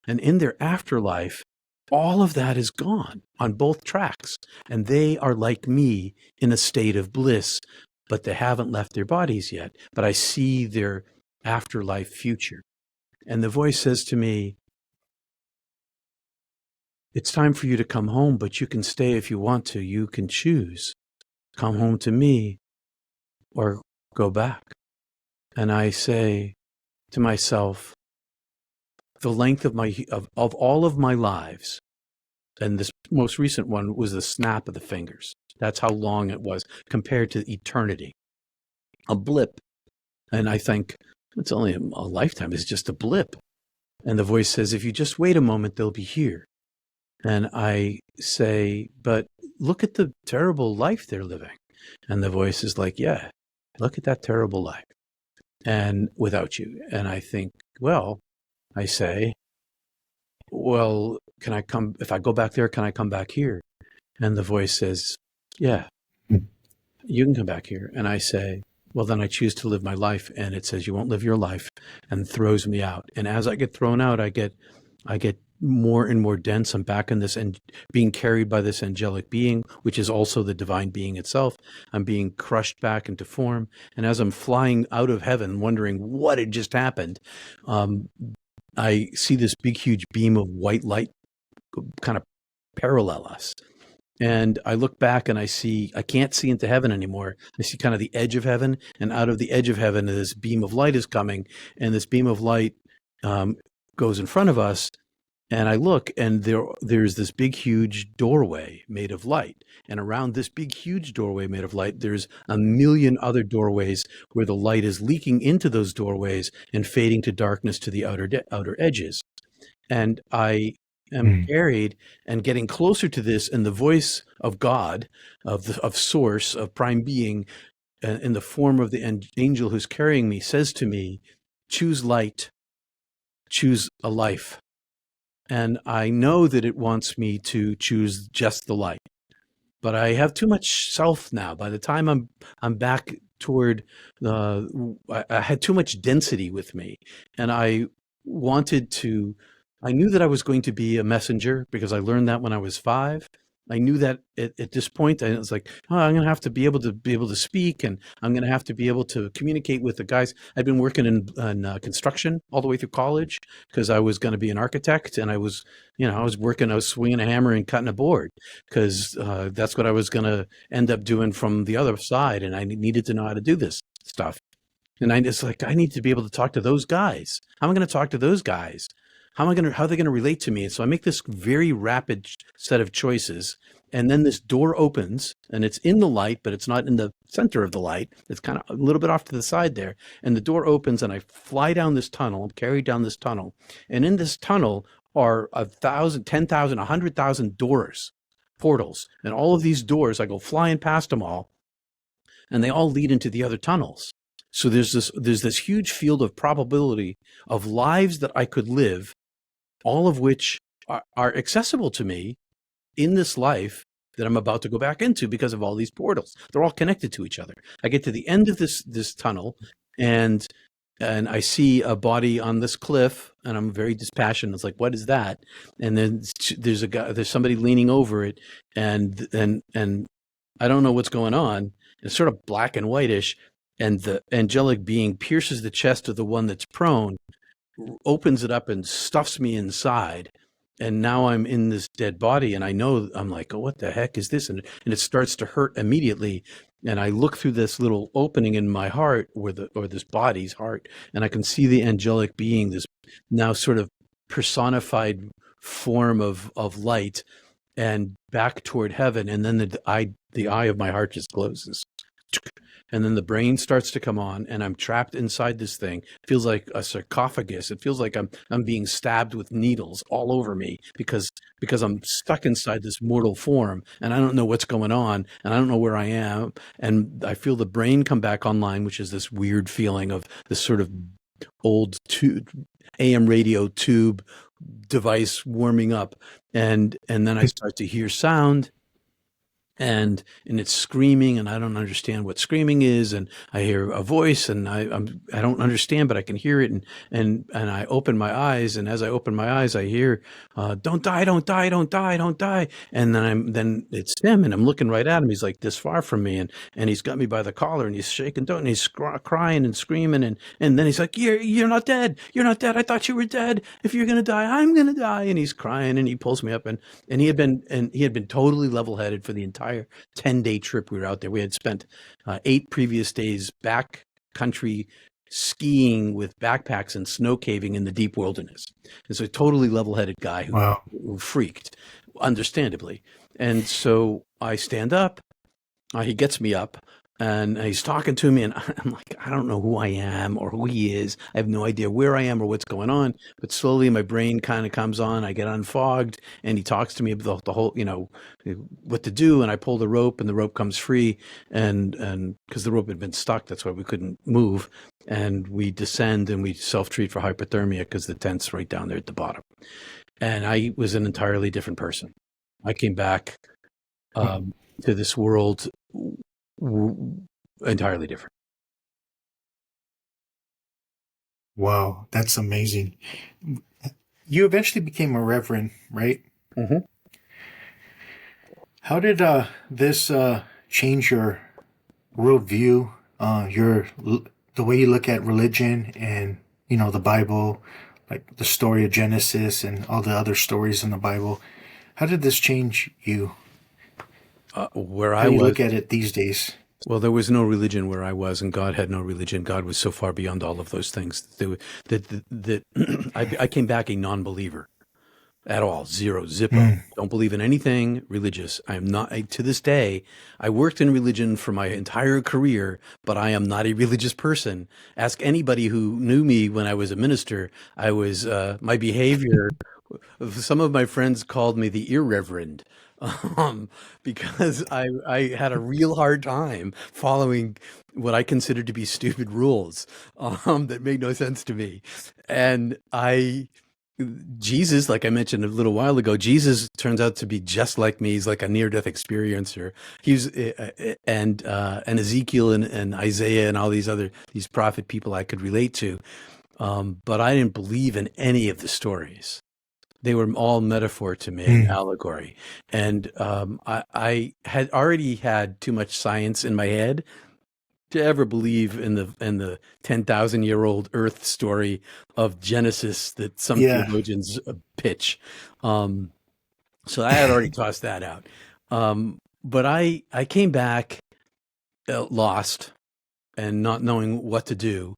And in their afterlife, all of that is gone on both tracks. And they are like me in a state of bliss, but they haven't left their bodies yet. But I see their afterlife future. And the voice says to me, it's time for you to come home, but you can stay if you want to. You can choose. Come home to me or go back. And I say to myself, the length of all of my lives, and this most recent one was the snap of the fingers. That's how long it was compared to eternity. A blip. And I think it's only a lifetime. It's just a blip. And the voice says, if you just wait a moment, they'll be here. And I say, but look at the terrible life they're living. And the voice is like, yeah, look at that terrible life. And without you. And I think, well, I say, well, can I come, if I go back there, can I come back here? And the voice says, yeah, you can come back here. And I say, well, then I choose to live my life. And it says, you won't live your life, and throws me out. And as I get thrown out, I get more and more dense. I'm back in this and being carried by this angelic being, which is also the divine being itself. I'm being crushed back into form. And as I'm flying out of heaven, wondering what had just happened, I see this big, huge beam of white light kind of parallel us. And I look back and I can't see into heaven anymore. I see kind of the edge of heaven, and out of the edge of heaven, this beam of light is coming, and this beam of light goes in front of us. And I look, and there's this big, huge doorway made of light. And around this big, huge doorway made of light, there's a million other doorways where the light is leaking into those doorways and fading to darkness to the outer edges. And I am Mm. carried and getting closer to this, and the voice of God, of Source, of Prime Being, in the form of the angel who's carrying me, says to me, "Choose light, choose a life." And I know that it wants me to choose just the light, but I have too much self now. By the time I'm back toward I had too much density with me, and wanted to. I knew that I was going to be a messenger because I learned that when I was 5. I knew that at this point, I was like, oh, I'm going to have to be able to speak, and I'm going to have to be able to communicate with the guys. I've been working in construction all the way through college because I was going to be an architect, and I was, I was working, I was swinging a hammer and cutting a board because that's what I was going to end up doing from the other side, and I needed to know how to do this stuff. And I just like, I need to be able to talk to those guys. How am I going to talk to those guys? How are they going to relate to me? And so I make this very rapid set of choices. And then this door opens, and it's in the light, but it's not in the center of the light. It's kind of a little bit off to the side there. And the door opens, and I fly down this tunnel, carried down this tunnel. And in this tunnel are 1,000, 10,000, 100,000 doors, portals. And all of these doors, I go flying past them all, and they all lead into the other tunnels. So there's this huge field of probability of lives that I could live, all of which are accessible to me in this life that I'm about to go back into because of all these portals. They're all connected to each other. I get to the end of this tunnel, and I see a body on this cliff, and I'm very dispassionate. It's like, what is that? And then there's somebody leaning over it, and I don't know what's going on. It's sort of black and whitish, and the angelic being pierces the chest of the one that's prone, opens it up, and stuffs me inside. And now I'm in this dead body, and I know, I'm like, oh, what the heck is this? And it starts to hurt immediately. And I look through this little opening in my heart, or this body's heart, and I can see the angelic being, this now sort of personified form of light, and back toward heaven. And then the eye of my heart just closes. And then the brain starts to come on, and I'm trapped inside this thing. It feels like a sarcophagus. It feels like I'm being stabbed with needles all over me because I'm stuck inside this mortal form, and I don't know what's going on, and I don't know where I am. And I feel the brain come back online, which is this weird feeling of this sort of old AM radio tube device warming up, and then I start to hear sound, and it's screaming, and I don't understand what screaming is, and I hear a voice, and I don't understand, but I can hear it, and I open my eyes, and as I open my eyes, I hear, "Don't die, don't die, don't die, don't die," and then it's him, and I'm looking right at him. He's like this far from me, and he's got me by the collar, and he's shaking, and he's crying and screaming, and then he's like, "You're not dead, you're not dead. I thought you were dead. If you're gonna die, I'm gonna die," and he's crying, and he pulls me up, and he had been totally level-headed for the entire 10-day trip we were out there. We had spent 8 previous days back country skiing with backpacks and snow caving in the deep wilderness. It's a totally level-headed guy Wow. who freaked, understandably. And so I stand up, he gets me up, and he's talking to me, and I'm like, I don't know who I am or who he is. I have no idea where I am or what's going on. But slowly my brain kind of comes on. I get unfogged, and he talks to me about the whole, what to do. And I pull the rope, and the rope comes free. And because the rope had been stuck, that's why we couldn't move. And we descend, and we self-treat for hypothermia because the tent's right down there at the bottom. And I was an entirely different person. I came back to this world entirely different. Wow, that's amazing. You eventually became a reverend, right? Mm-hmm. How did this change your worldview, the way you look at religion and the Bible, like the story of Genesis and all the other stories in the Bible? How did this change you? Where How I do you was, look at it these days? well, there was no religion where I was, and God had no religion. God was so far beyond all of those things that I came back a non-believer. at all. Zero, zippo. Mm. Don't believe in anything religious. I am not, to this day, I worked in religion for my entire career, but I am not a religious person. Ask anybody who knew me when I was a minister. My behavior, some of my friends called me the irreverend. Um, because I had a real hard time following what I considered to be stupid rules, that made no sense to me. And Jesus, like I mentioned a little while ago, Jesus turns out to be just like me. He's like a near-death experiencer. He's and Ezekiel and Isaiah and all these prophet people I could relate to, but I didn't believe in any of the stories. They were all metaphor to me, Mm. allegory, and I had already had too much science in my head to ever believe in the 10,000-year-old Earth story of Genesis that some Yeah. theologians pitch. Um, so I had already tossed that out. But I came back lost and not knowing what to do.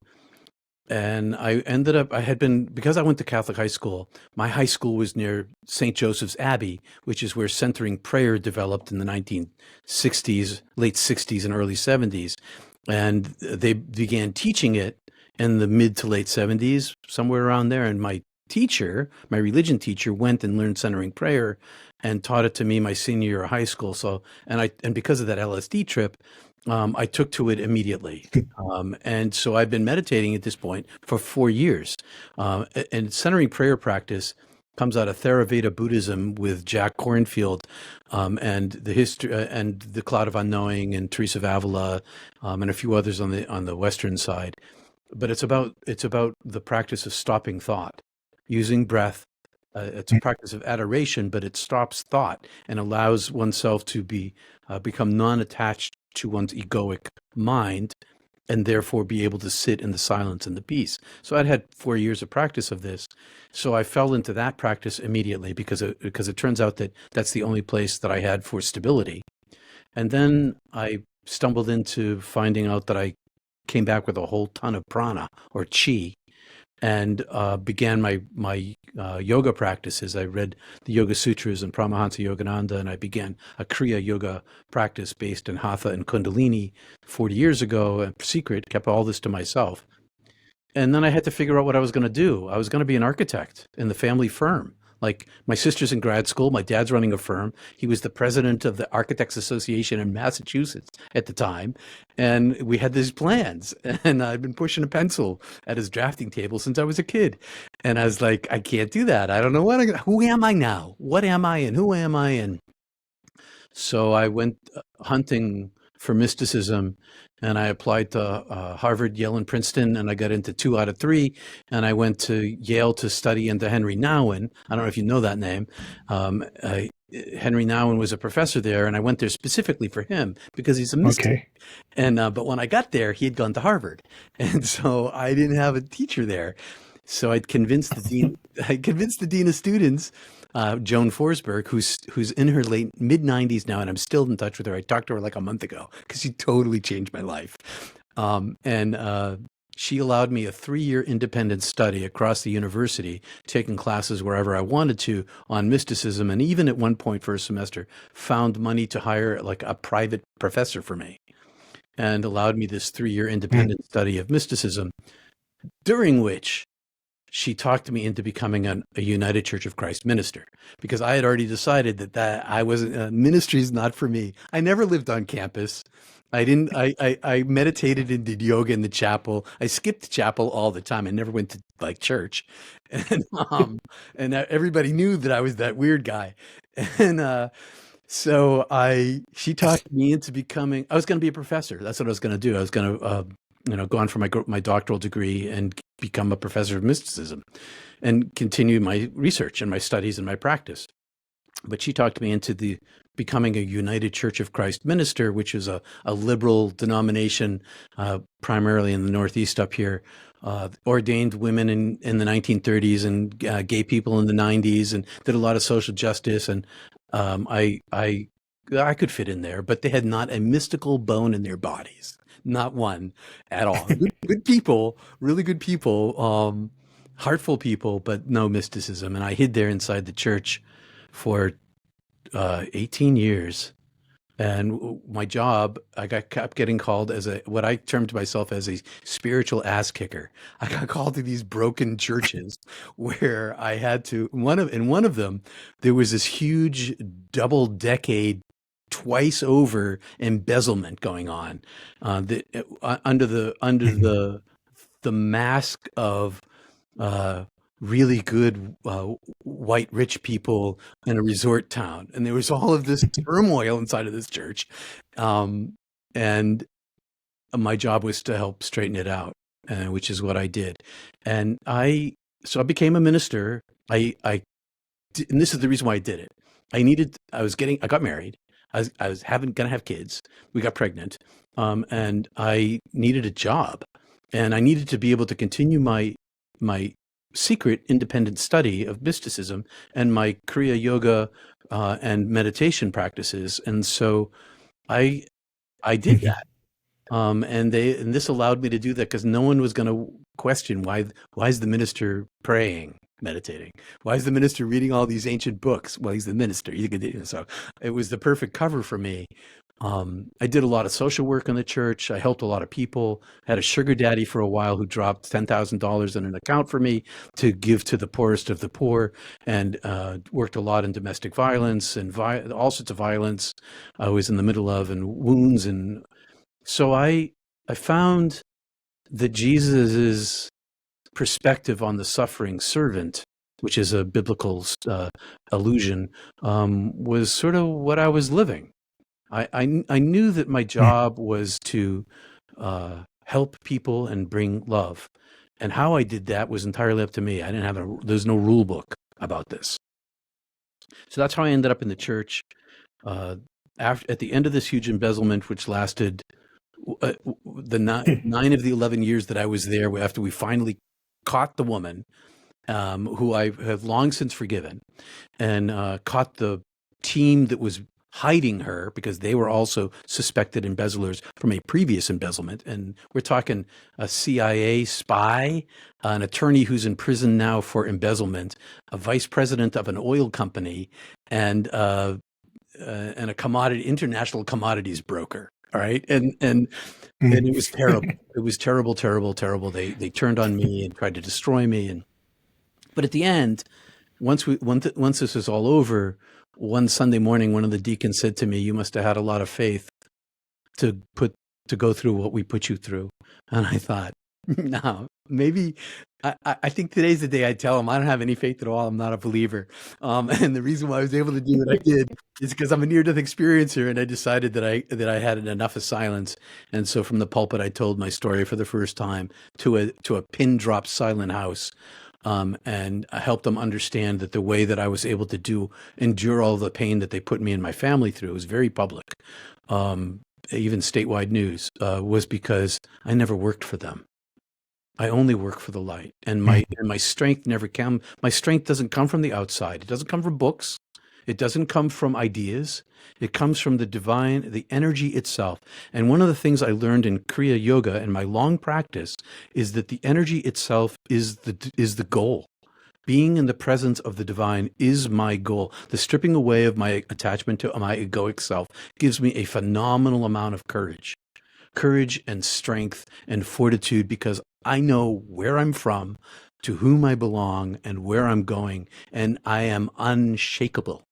And I ended up, I had been, because I went to Catholic high school, my high school was near St. Joseph's Abbey, which is where centering prayer developed in the 1960s, late 60s and early 70s. And they began teaching it in the mid to late 70s, somewhere around there. And my teacher, my religion teacher, went and learned centering prayer and taught it to me my senior year of high school. So, and because of that LSD trip, I took to it immediately. And so I've been meditating at this point for 4 years. And centering prayer practice comes out of Theravada Buddhism with Jack Kornfield, and the history and the Cloud of Unknowing and Teresa of Avila, and a few others on the Western side. But it's about the practice of stopping thought, using breath. It's a practice of adoration, but it stops thought and allows oneself to become non-attached to one's egoic mind, and therefore be able to sit in the silence and the peace. So I'd had 4 years of practice of this. So I fell into that practice immediately because it turns out that that's the only place that I had for stability. And then I stumbled into finding out that I came back with a whole ton of prana or chi, and began my yoga practices. I read the Yoga Sutras and Paramahansa Yogananda, and I began a Kriya Yoga practice based in Hatha and Kundalini 40 years ago. And secret, kept all this to myself. And then I had to figure out what I was going to do. I was going to be an architect in the family firm. Like, my sister's in grad school, my dad's running a firm. He was the president of the Architects Association in Massachusetts at the time. And we had these plans. And I'd been pushing a pencil at his drafting table since I was a kid. And I was like, I can't do that. I don't know who am I now? What am I and who am I? And so I went hunting for mysticism, and I applied to Harvard, Yale, and Princeton, and I got into 2 out of 3. And I went to Yale to study under Henry Nouwen. I don't know if you know that name. Henry Nouwen was a professor there, and I went there specifically for him because he's a mystic. Okay. And but when I got there, he had gone to Harvard, and so I didn't have a teacher there. So I convinced the dean. I convinced the dean of students, Joan Forsberg, who's in her late mid-90s now, and I'm still in touch with her. I talked to her like a month ago because she totally changed my life. And she allowed me a 3-year independent study across the university, taking classes wherever I wanted to on mysticism, and even at one point for a semester, found money to hire like a private professor for me, and allowed me this 3-year Mm. independent study of mysticism, during which she talked me into becoming a United Church of Christ minister, because I had already decided that I wasn't, ministry is not for me. I never lived on campus. I didn't. I meditated and did yoga in the chapel. I skipped chapel all the time. I never went to like church, and everybody knew that I was that weird guy. And so she talked me into becoming. I was going to be a professor. That's what I was going to do. I was going to go on for my doctoral degree and become a professor of mysticism, and continue my research and my studies and my practice. But she talked me into becoming a United Church of Christ minister, which is a liberal denomination, primarily in the Northeast up here, ordained women in the 1930s and gay people in the 90s, and did a lot of social justice. And I could fit in there, but they had not a mystical bone in their bodies, not one at all. Good people, really good people. heartful people, but no mysticism. And I hid there inside the church for 18 years. And my job, kept getting called as a what I termed myself as a spiritual ass kicker. I got called to these broken churches where I had to in one of them there was this huge double decade twice over embezzlement going on under the mask of uh, really good white rich people in a resort town, and there was all of this turmoil inside of this church, and my job was to help straighten it out, which is what I did, and I became a minister. And this is the reason why I did it. I got married. I was gonna have kids. We got pregnant, and I needed a job, and I needed to be able to continue my secret independent study of mysticism and my Kriya yoga and meditation practices. And so I I did Mhm. that. And this allowed me to do that because no one was going to question why is the minister praying, meditating? Why is the minister reading all these ancient books? Well, he's the minister. So it was the perfect cover for me. I did a lot of social work in the church. I helped a lot of people. Had a sugar daddy for a while who dropped $10,000 in an account for me to give to the poorest of the poor, and worked a lot in domestic violence and all sorts of violence I was in the middle of, and wounds. And so I found that Jesus's perspective on the suffering servant, which is a biblical allusion, was sort of what I was living. I knew that my Mm. job was to help people and bring love, and how I did that was entirely up to me. I didn't have there's no rule book about this, so that's how I ended up in the church. Uh, at the end of this huge embezzlement, which lasted the 9 of the 11 years that I was there, after we finally caught the woman, who I have long since forgiven, and caught the team that was hiding her because they were also suspected embezzlers from a previous embezzlement. And we're talking a CIA spy, an attorney who's in prison now for embezzlement, a vice president of an oil company, and a international commodities broker. All right, and Mm. it was terrible. It was terrible, terrible, terrible. They turned on me and tried to destroy me. And but at the end, once this was all over, one Sunday morning, one of the deacons said to me, "You must have had a lot of faith to put to go through what we put you through." And I thought, no, maybe I think today's the day I tell him I don't have any faith at all. I'm not a believer. And the reason why I was able to do what I did is because I'm a near-death experiencer, and I decided that I had enough of silence. And so from the pulpit, I told my story for the first time to a pin-drop silent house. And I helped them understand that the way that I was able to endure all the pain that they put me and my family through, was very public, even statewide news, was because I never worked for them. I only work for the light, and Mm. my strength never come. My strength doesn't come from the outside. It doesn't come from books. It doesn't come from ideas. It comes from the divine, the energy itself. And one of the things I learned in Kriya Yoga in my long practice is that the energy itself is the goal. Being in the presence of the divine is my goal. The stripping away of my attachment to my egoic self gives me a phenomenal amount of courage and strength and fortitude, because I know where I'm from, to whom I belong, and where I'm going, and I am unshakable.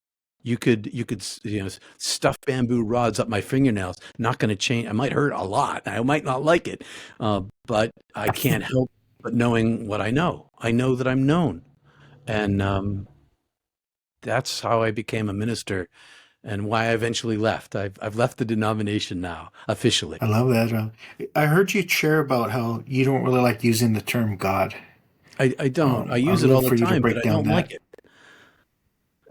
You could stuff bamboo rods up my fingernails. Not going to change. I might hurt a lot. I might not like it, but I can't help but knowing what I know. I know that I'm known, and that's how I became a minister, and why I eventually left. I've left the denomination now officially. I love that. I heard you share about how you don't really like using the term God. I don't. I I'd use it all love the for you to time, but break I down don't like that. it.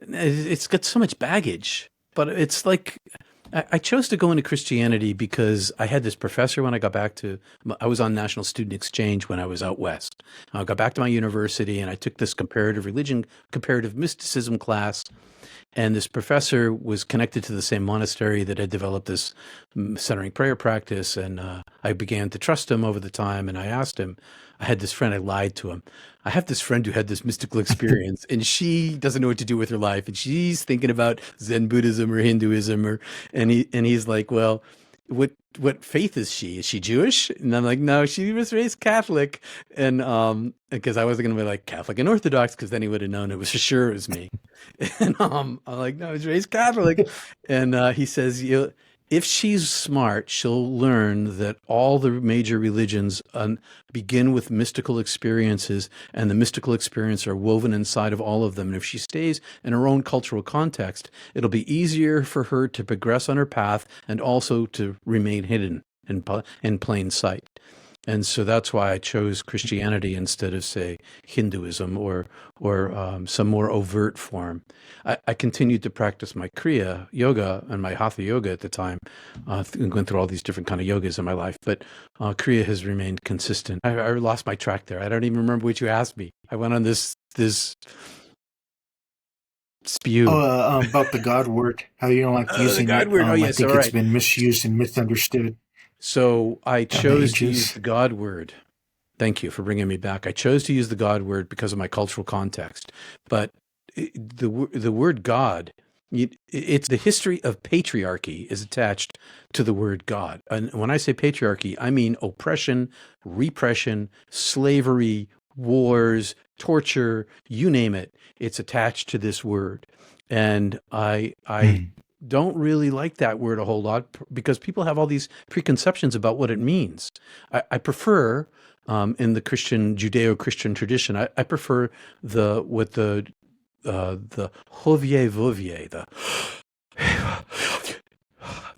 It's got so much baggage. But it's like I chose to go into Christianity because I had this professor when I got back to. I was on national student exchange when I was out west. I got back to my university, and I took this comparative religion, comparative mysticism class. And this professor was connected to the same monastery that had developed this centering prayer practice. And I began to trust him over the time. And I asked him, I had this friend, I lied to him. I have this friend who had this mystical experience, and she doesn't know what to do with her life, and she's thinking about Zen Buddhism or Hinduism, and he's like, well, what faith is she? Is she Jewish? And I'm like, no, she was raised Catholic, and because I wasn't gonna be like Catholic and Orthodox, because then he would have known it was for sure it was me. And I'm like, no, I was raised Catholic, and he says, if she's smart, she'll learn that all the major religions begin with mystical experiences, and the mystical experiences are woven inside of all of them. And if she stays in her own cultural context, it'll be easier for her to progress on her path and also to remain hidden in plain sight. And so that's why I chose Christianity instead of, say, Hinduism or some more overt form. I continued to practice my Kriya yoga and my Hatha yoga at the time, going through all these different kind of yogas in my life. But Kriya has remained consistent. I lost my track there. I don't even remember what you asked me. I went on this spew. About the God word, how you don't like The using God it. word. Oh, I yes. All think it's right. been misused and misunderstood So I down the chose to use ages. the God word. Thank you for bringing me back. I chose to use the God word because of my cultural context. But the word God, it's the history of patriarchy is attached to the word God. And when I say patriarchy, I mean oppression, repression, slavery, wars, torture, you name it. It's attached to this word. And I Hmm. don't really like that word a whole lot because people have all these preconceptions about what it means. I prefer, in the Judeo-Christian tradition, I prefer the hovye vovye,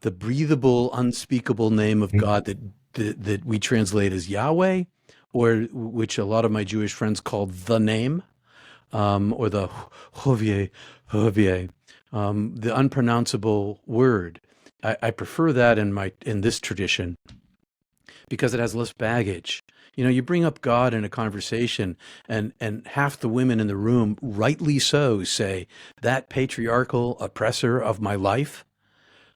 the breathable, unspeakable name of God that we translate as Yahweh, or which a lot of my Jewish friends call the name, or the hovye hovye, the unpronounceable word. I prefer that in this tradition because it has less baggage. You bring up God in a conversation, and half the women in the room, rightly so, say, that patriarchal oppressor of my life,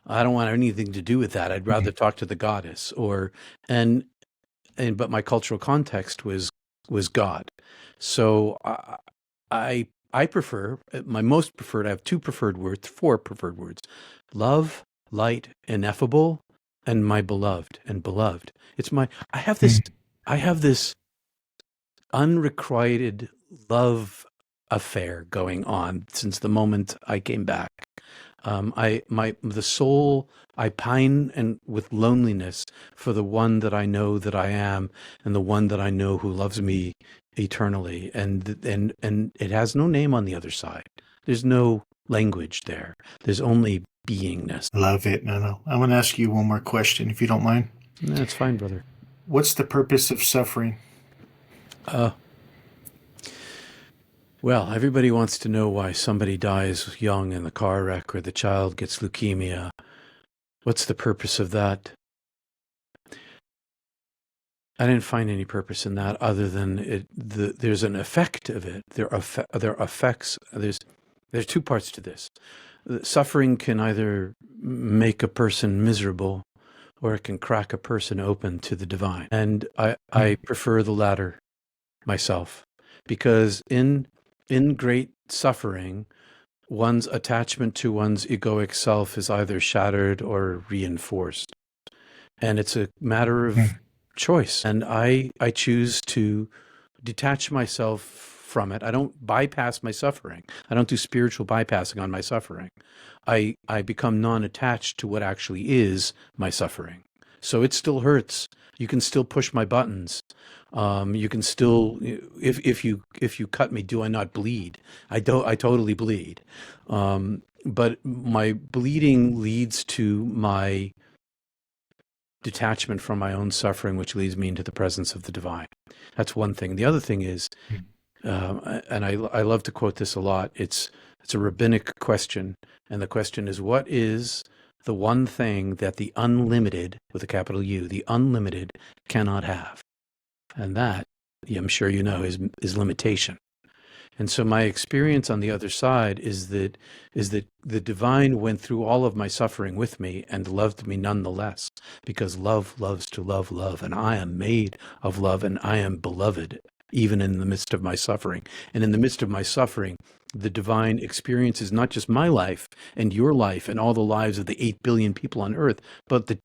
I don't want anything to do with that. I'd rather talk to the goddess. And but my cultural context was God. So I prefer, my most preferred, I have four preferred words: love, light, ineffable, and my beloved. And beloved, it's my I have this unrequited love affair going on since the moment I came back. The soul, I pine and with loneliness for the one that I know that I am, and the one that I know who loves me eternally, and it has no name on the other side. There's no language there. There's only beingness. Love it. No. I want to ask you one more question, if you don't mind. That's fine, brother. What's the purpose of suffering? Uh, well, everybody wants to know why somebody dies young in the car wreck or the child gets leukemia. What's the purpose of that? I didn't find any purpose in that other than there's an effect of it. There are effects. There's two parts to this. Suffering can either make a person miserable, or it can crack a person open to the divine. And I prefer the latter myself, because in great suffering, one's attachment to one's egoic self is either shattered or reinforced. And it's a matter of choice. And I choose to detach myself from it. I don't bypass my suffering. I don't do spiritual bypassing on my suffering. I become non-attached to what actually is my suffering. So it still hurts. You can still push my buttons. You can still, if you cut me, do I not bleed? I don't. I totally bleed. But my bleeding leads to my detachment from my own suffering, which leads me into the presence of the divine. That's one thing. The other thing is, and I love to quote this a lot. It's a rabbinic question, and the question is, what is the one thing that the unlimited, with a capital U, the unlimited cannot have? And that, I'm sure you know, is limitation. And so my experience on the other side is that the divine went through all of my suffering with me and loved me nonetheless, because love loves to love love, and I am made of love, and I am beloved even in the midst of my suffering. And in the midst of my suffering, the divine experiences not just my life and your life and all the lives of the 8 billion people on earth, but the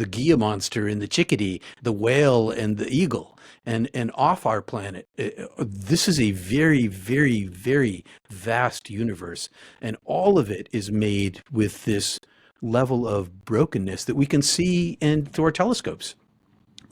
Gia monster and the chickadee, the whale and the eagle, and off our planet. This is a very, very, very vast universe, and all of it is made with this level of brokenness that we can see through our telescopes.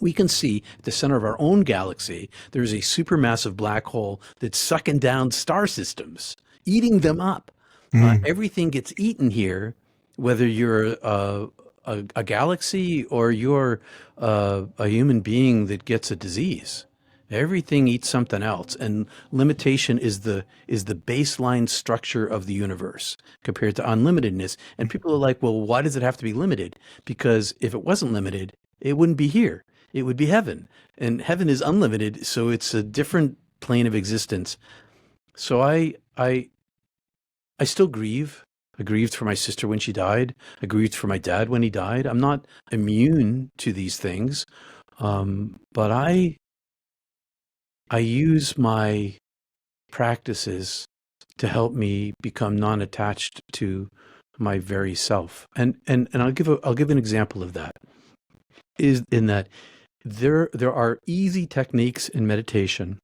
We can see at the center of our own galaxy, there's a supermassive black hole that's sucking down star systems, eating them up. Mm. Everything gets eaten here, whether you're a galaxy or you're a human being that gets a disease. Everything eats something else, and limitation is the baseline structure of the universe compared to unlimitedness. And people are like, well, why does it have to be limited? Because if it wasn't limited, it wouldn't be here. It would be heaven, and heaven is unlimited, so it's a different plane of existence. So I still grieve. I grieved for my sister when she died. I grieved for my dad when he died. I'm not immune to these things, but I use my practices to help me become non-attached to my very self. And I'll give an example of that. Is in that there are easy techniques in meditation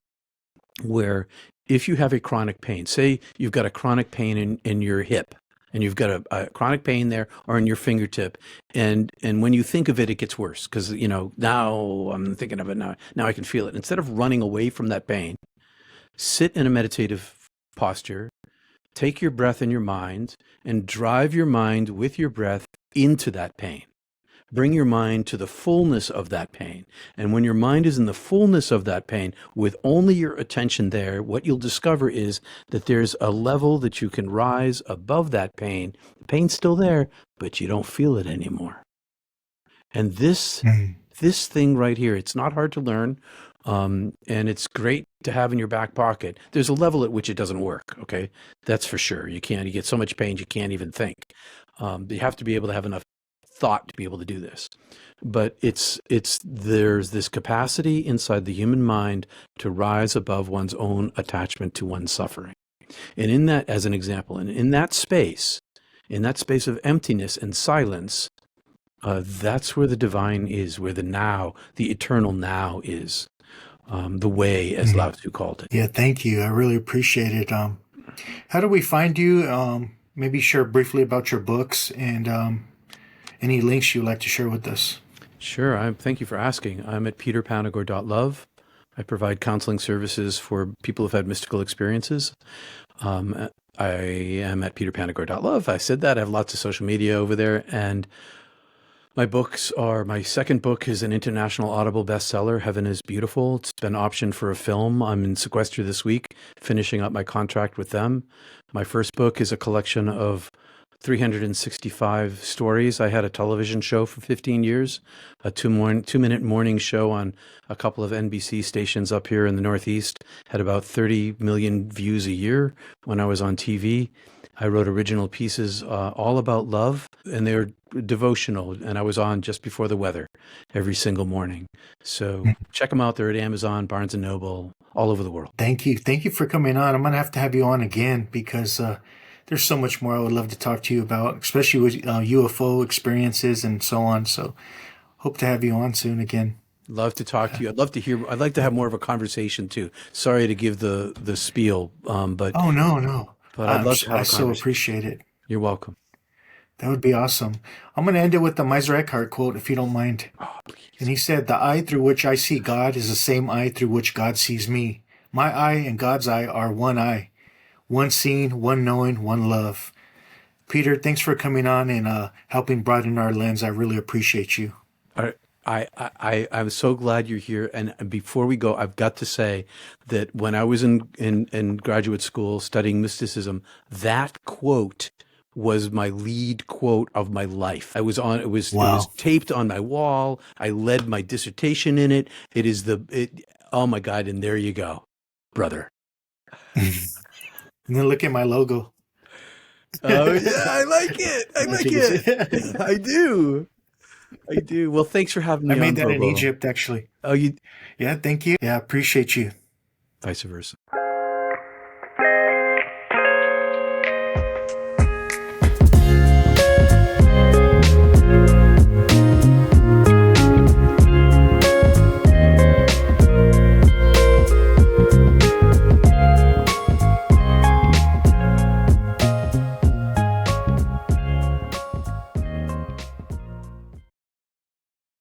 where if you have a chronic pain, say you've got a chronic pain in your hip, and you've got a chronic pain there or in your fingertip, and when you think of it, it gets worse because now I'm thinking of it now I can feel it. Instead of running away from that pain, sit in a meditative posture, take your breath in your mind, and drive your mind with your breath into that pain. Bring your mind to the fullness of that pain. And when your mind is in the fullness of that pain, with only your attention there, what you'll discover is that there's a level that you can rise above that pain. The pain's still there, but you don't feel it anymore. And this thing right here, it's not hard to learn. And it's great to have in your back pocket. There's a level at which it doesn't work. Okay. That's for sure. You get so much pain, you can't even think. You have to be able to have enough thought to be able to do this. But there's this capacity inside the human mind to rise above one's own attachment to one's suffering. And in that, as an example, and in that space of emptiness and silence, that's where the divine is, where the now, the eternal now is, the way, as Lao Tzu called it. Yeah, thank you. I really appreciate it. How do we find you? Maybe share briefly about your books and any links you'd like to share with us. Sure. Thank you for asking. I'm at peterpanagore.love. I provide counseling services for people who've had mystical experiences. I am at peterpanagore.love. I said that. I have lots of social media over there. And my second book is an international Audible Best Seller, Heaven is Beautiful. It's been optioned for a film. I'm in Sequester this week, finishing up my contract with them. My first book is a collection of 365 stories. I had a television show for 15 years, a 2-minute morning show on a couple of NBC stations up here in the Northeast, had about 30 million views a year when I was on TV. I wrote original pieces all about love, and they're devotional, and I was on just before the weather every single morning. So check them out. They're at Amazon, Barnes & Noble, all over the world. Thank you. Thank you for coming on. I'm going to have you on again because there's so much more I would love to talk to you about, especially with UFO experiences and so on. So hope to have you on soon again. Love to talk to you. I'd like to have more of a conversation too. Sorry to give the spiel, but oh no. But I'd love to have I so appreciate it. You're welcome. That would be awesome. I'm going to end it with the Miser Eckhart quote, if you don't mind. Oh, please. And he said, "The eye through which I see God is the same eye through which God sees me. My eye and God's eye are one eye. One seeing, one knowing, one love." Peter, thanks for coming on and helping broaden our lens. I really appreciate you. I'm so glad you're here. And before we go, I've got to say that when I was in graduate school studying mysticism, that quote was my lead quote of my life. It was taped on my wall. I led my dissertation in it. Oh my God. And there you go, brother. And then look at my logo. Oh yeah, I like it. I As like you can it. see. I do. I do. Well, thanks for having I me made on, that in Bobo. Egypt, actually. Oh, you Yeah, thank you. Yeah, I appreciate you. vice versa.